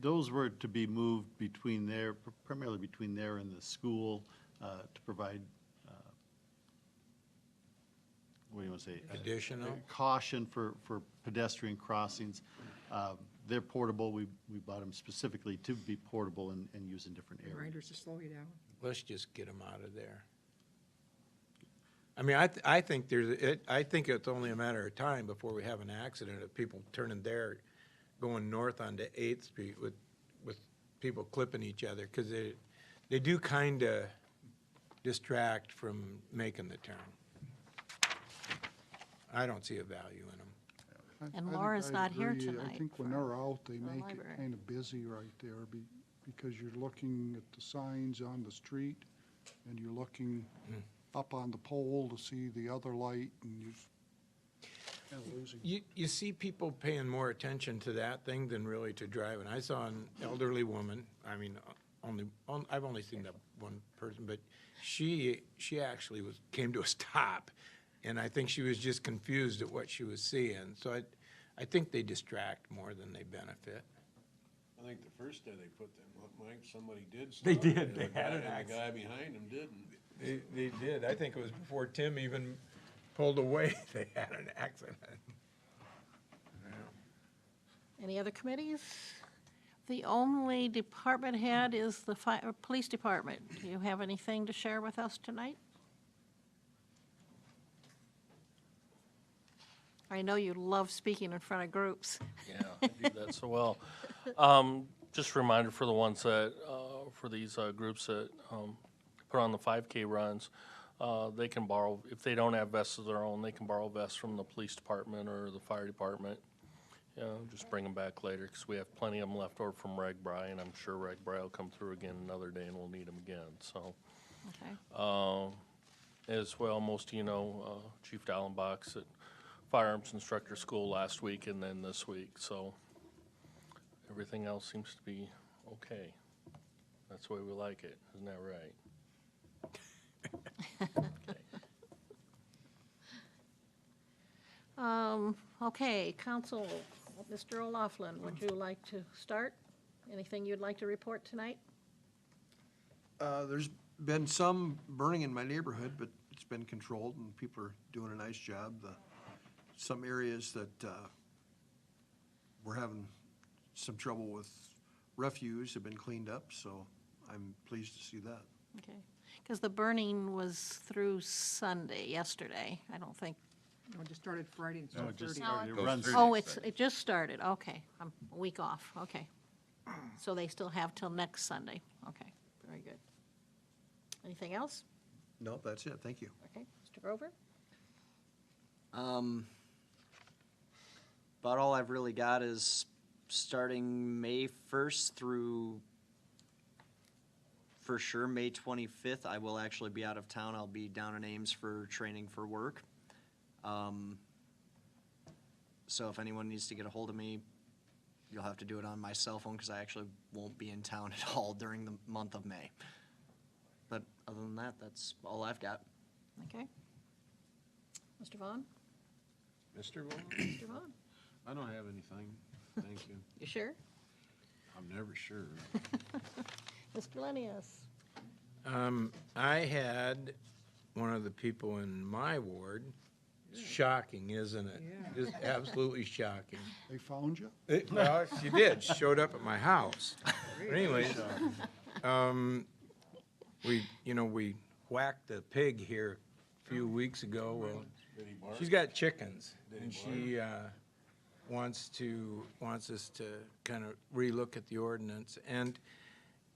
Those were to be moved between there, primarily between there and the school, to provide, what do you want to say? Additional? Caution for pedestrian crossings. They're portable. We bought them specifically to be portable and used in different areas. Reminders to slow you down. Let's just get them out of there. I mean, I think I think it's only a matter of time before we have an accident of people turning there, going north onto 8th Street with people clipping each other, because they do kind of distract from making the turn. I don't see a value in them. And I think Laura's I not here agree. tonight I think when for they're out, they the make it library. kind of busy right there because you're looking at the signs on the street and you're looking up on the pole to see the other light and you're kind of losing. You see people paying more attention to that thing than really to driving. I saw an elderly woman, I mean, I've only seen that one person, but she actually came to a stop, and I think she was just confused at what she was seeing. So I think they distract more than they benefit. I think the first day they put them up, Mike, somebody did stop. They did. and They the had guy- an And accident. the guy behind them didn't. They did. I think it was before Tim even pulled away, they had an accident. Any other committees? The only department head is the police department. Do you have anything to share with us tonight? I know you love speaking in front of groups. Yeah, I do that so well. Just a reminder for the ones that, for these groups that put on the 5K runs, they can borrow, if they don't have vests of their own, they can borrow vests from the police department or the fire department. You know, just bring them back later, because we have plenty of them left over from RegBri, and I'm sure RegBri will come through again another day and we'll need them again, so. Okay. As well, most of you know, Chief Dallenbach's at Firearms Instructor School last week and then this week, so everything else seems to be okay. That's the way we like it, isn't that right? Okay, Council, Mr. O'Laughlin, would you like to start? Anything you'd like to report tonight? There's been some burning in my neighborhood, but it's been controlled and people are doing a nice job. Some areas that we're having some trouble with refuse have been cleaned up, so I'm pleased to see that. Okay, because the burning was through Sunday, yesterday, I don't think. No, it just started Friday and No, so it just 30. started. It Goes runs. through Oh, next it just started, okay, I'm a week off, okay. So they still have till next Sunday, okay, very good. Anything else? No, that's it. Thank you. Okay, Mr. Grover? About all I've really got is starting May 1st through, for sure, May 25th, I will actually be out of town. I'll be down in Ames for training for work. So if anyone needs to get a hold of me, you'll have to do it on my cell phone because I actually won't be in town at all during the month of May. But other than that, that's all I've got. Okay. Mr. Vaughn? Mr. Vaughn? Mr. Vaughn? I don't have anything. Thank you. You sure? I'm never sure. Mr. Lenius? I had one of the people in my ward, shocking, isn't it? Yeah. Just absolutely shocking. They found you? Well, she did, she showed up at my house. But anyways, we whacked a pig here a few weeks ago. Well, she's got chickens, and she wants us to kind of relook at the ordinance. And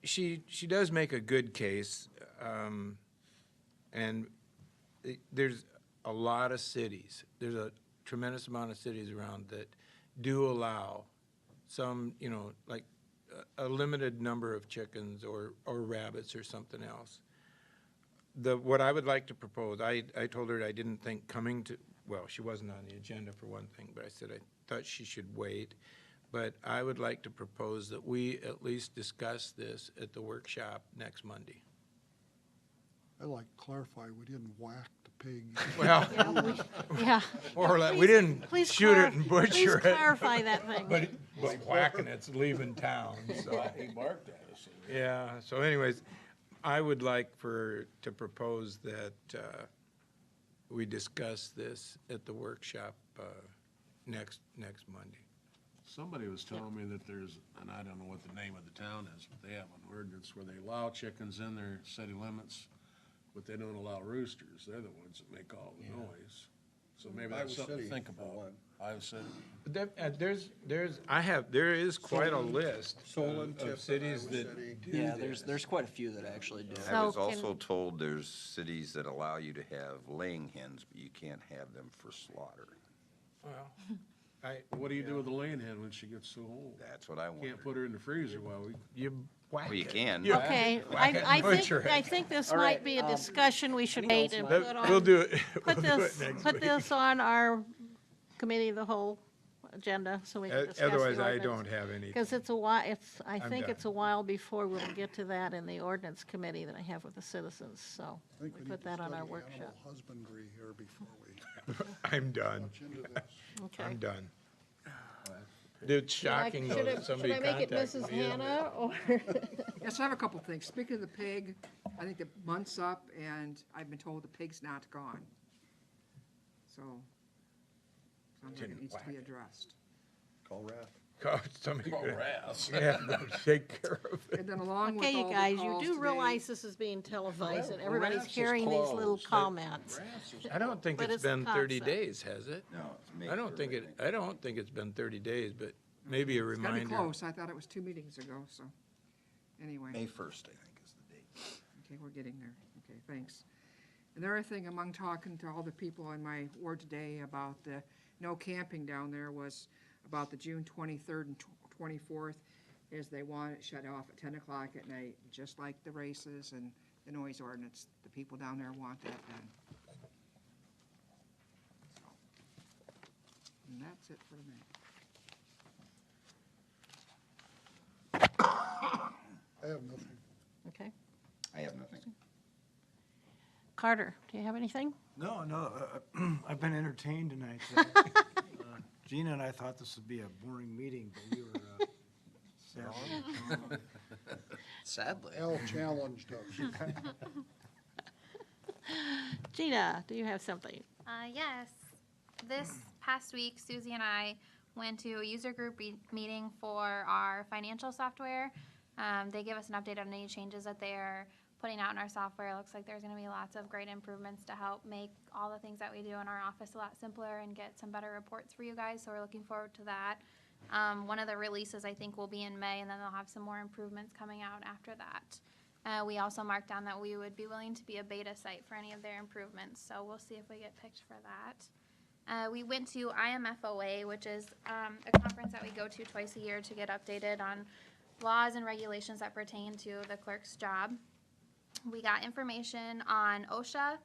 she does make a good case, and there's a lot of cities, there's a tremendous amount of cities around that do allow some, like a limited number of chickens or rabbits or something else. What I would like to propose, I told her I didn't think well, she wasn't on the agenda for one thing, but I said I thought she should wait. But I would like to propose that we at least discuss this at the workshop next Monday. I'd like to clarify, we didn't whack the pig. Well, Yeah. more or less, we Please- didn't please shoot it and butcher Please it. clarify that thing. But whacking it's leaving town, so. He barked at us. Yeah, so anyways, I would like to propose that we discuss this at the workshop next Monday. Somebody was telling me that there's, and I don't know what the name of the town is, but they have an ordinance where they allow chickens in their city limits, but they don't allow roosters. They're the ones that make all the noise. So maybe that's Iowa something to City, think for about. one. Iowa City. But there is quite a list Solon, Tiffin, of cities Iowa that City. do Yeah, this. there's quite a few that actually do. I was So also can- told there's cities that allow you to have laying hens, but you can't have them for slaughter. Well, What do you do with the laying hen when she gets so old? That's what I wonder. Can't put her in the freezer while we. you whack Well, you it. can. You Okay, whack it and butcher it. I think this All might right, be a discussion we should wait and put on. We'll do it. Put We'll do it this, next put week. this on our committee of the whole agenda, so we can discuss the Otherwise, I ordinance. don't have any. Because I I'm think done. it's a while before we'll get to that in the ordinance committee that I have with the citizens, so I think we we put need to that on our study workshop. animal husbandry here before we I'm done. launch into this. Okay. I'm done. It's shocking though that somebody Should I make it contacted Mrs. me. Hannah, or? Yes, I have a couple things. Speaking of the pig, I think the month's up, and I've been told the pig's not gone. So, sounds like it Didn't needs to be whack it. addressed. Call Raph. Call somebody. Call good. Ras. Yeah, go take care of it. And then along with Okay, you all the guys, you calls do today- realize this is being televised, and Well, everybody's Raf's is hearing these little closed. comments. I don't think But it's it's the been 30 concept. days, has it? No, it's May I don't 3rd, think it's been 30 days, but maybe a It's gotta be reminder. close. I thought it was 2 meetings ago, so, anyway. May 1st, I think, is the date. Okay, we're getting there. Okay, thanks. Another thing, among talking to all the people in my ward today about the no camping down there was about the June 23rd and 24th, is they want it shut off at 10 o'clock at night, just like the races and the noise ordinance. The people down there want that done. And that's it for tonight. I have nothing. Okay. I have nothing. Carter, do you have anything? No, I've been entertained tonight. Gina and I thought this would be a boring meeting, but we were sadly. Sadly. Al challenged us. Gina, do you have something? Yes. This past week, Susie and I went to a user group meeting for our financial software. They give us an update on any changes that they're putting out in our software. It looks like there's going to be lots of great improvements to help make all the things that we do in our office a lot simpler and get some better reports for you guys, so we're looking forward to that. One of the releases, I think, will be in May, and then they'll have some more improvements coming out after that. We also marked down that we would be willing to be a beta site for any of their improvements, so we'll see if we get picked for that. We went to IMFOA, which is a conference that we go to twice a year to get updated on laws and regulations that pertain to the clerk's job. We got information on OSHA.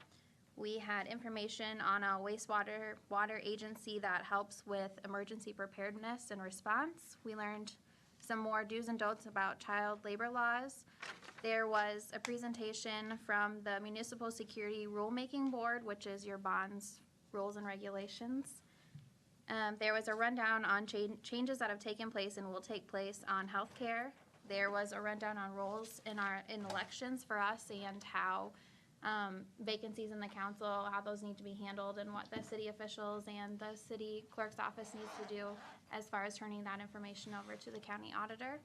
We had information on a water agency that helps with emergency preparedness and response. We learned some more do's and don'ts about child labor laws. There was a presentation from the Municipal Security Rulemaking Board, which is your bonds, rules, and regulations. There was a rundown on changes that have taken place and will take place on healthcare. There was a rundown on roles in elections for us and how vacancies in the council, how those need to be handled, and what the city officials and the city clerk's office needs to do as far as turning that information over to the county auditor.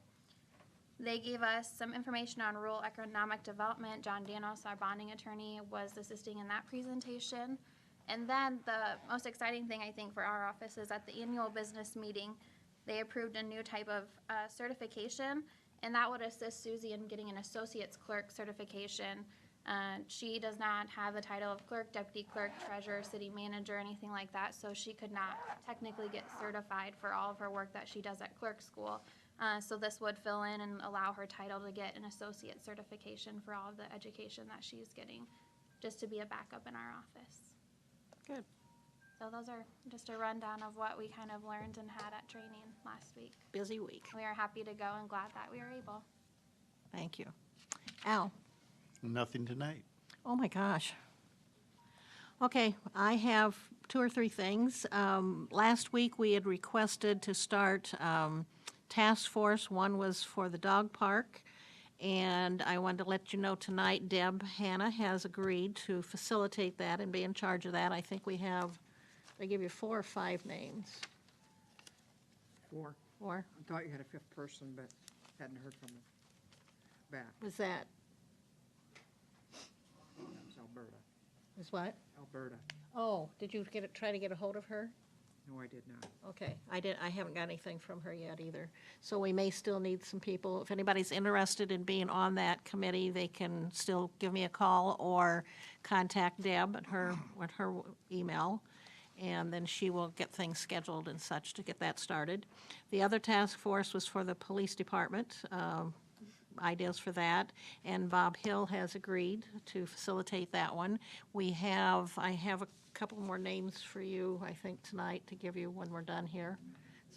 They gave us some information on rural economic development. John Danos, our bonding attorney, was assisting in that presentation. And then the most exciting thing, I think, for our office is at the annual business meeting, they approved a new type of certification, and that would assist Susie in getting an associate's clerk certification. She does not have the title of clerk, deputy clerk, treasurer, city manager, anything like that, so she could not technically get certified for all of her work that she does at clerk school. So this would fill in and allow her title to get an associate certification for all of the education that she's getting, just to be a backup in our office. Good. So those are just a rundown of what we kind of learned and had at training last week. Busy week. We are happy to go and glad that we were able. Thank you. Al? Nothing tonight. Oh, my gosh. Okay, I have 2 or 3 things. Last week, we had requested to start task force. One was for the dog park, and I wanted to let you know tonight, Deb Hanna has agreed to facilitate that and be in charge of that. I think we have, they give you 4 or 5 names. 4. 4? I thought you had a 5th person, but hadn't heard from them back. Was that, That was Alberta. was what? Alberta. Oh, did you try to get a hold of her? No, I did not. Okay, I haven't got anything from her yet either. So we may still need some people. If anybody's interested in being on that committee, they can still give me a call or contact Deb at her email, and then she will get things scheduled and such to get that started. The other task force was for the police department, ideas for that, and Bob Hill has agreed to facilitate that one. I have a couple more names for you, I think, tonight to give you when we're done here,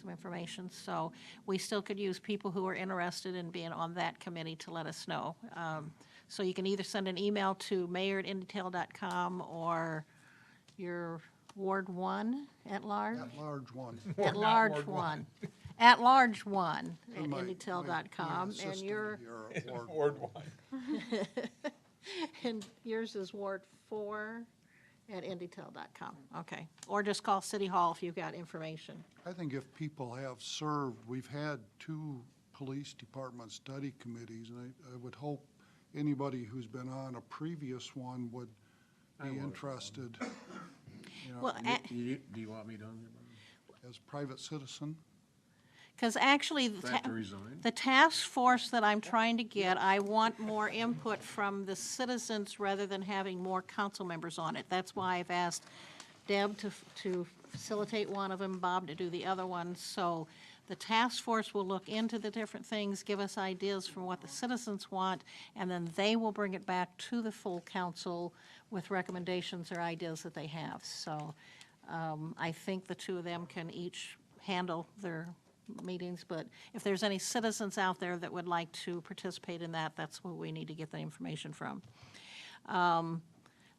some information. So we still could use people who are interested in being on that committee to let us know. So you can either send an email to mayor@indetail.com or your Ward 1 at large? At large one. At large one. At large one at My indetail.com, and assistant your. here at Ward Ward 1. And yours is Ward 4 at indetail.com, okay. Or just call City Hall if you've got information. I think if people have served, we've had 2 police department study committees, and I would hope anybody who's been on a previous one would be interested. You know, Well, Do you want me done there? as private citizen. Because actually, Do I have to resign? the task force that I'm trying to get, I want more input from the citizens rather than having more council members on it. That's why I've asked Deb to facilitate one of them, Bob to do the other one. So the task force will look into the different things, give us ideas from what the citizens want, and then they will bring it back to the full council with recommendations or ideas that they have. So I think the 2 of them can each handle their meetings, but if there's any citizens out there that would like to participate in that, that's what we need to get the information from.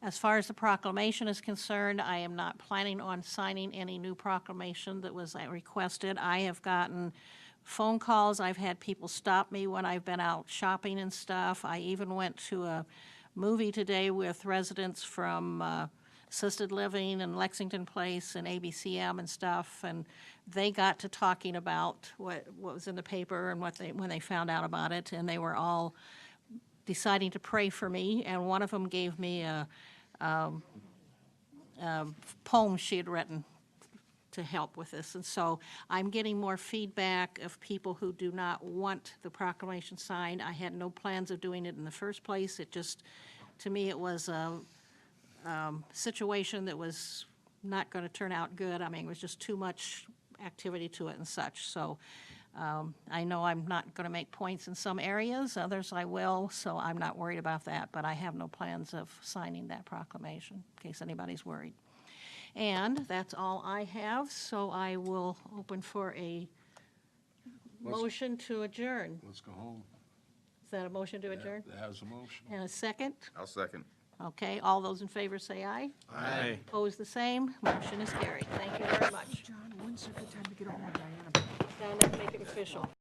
As far as the proclamation is concerned, I am not planning on signing any new proclamation that was requested. I have gotten phone calls, I've had people stop me when I've been out shopping and stuff. I even went to a movie today with residents from assisted living and Lexington Place and ABCM and stuff, and they got to talking about what was in the paper and when they found out about it, and they were all deciding to pray for me, and one of them gave me a poem she had written to help with this. And so I'm getting more feedback of people who do not want the proclamation signed. I had no plans of doing it in the first place. It just, to me, it was a situation that was not going to turn out good. I mean, it was just too much activity to it and such. So I know I'm not going to make points in some areas, others I will, so I'm not worried about that, but I have no plans of signing that proclamation, in case anybody's worried. And that's all I have, so I will open for a motion to adjourn. Let's go home. Is that a motion to adjourn? That has a motion. And a second? I'll second. Okay, all those in favor say aye. Aye. Opposed, the same. Motion is carried. Thank you very much. John, when's a good time to get a hold of Diana? Now let's make it official.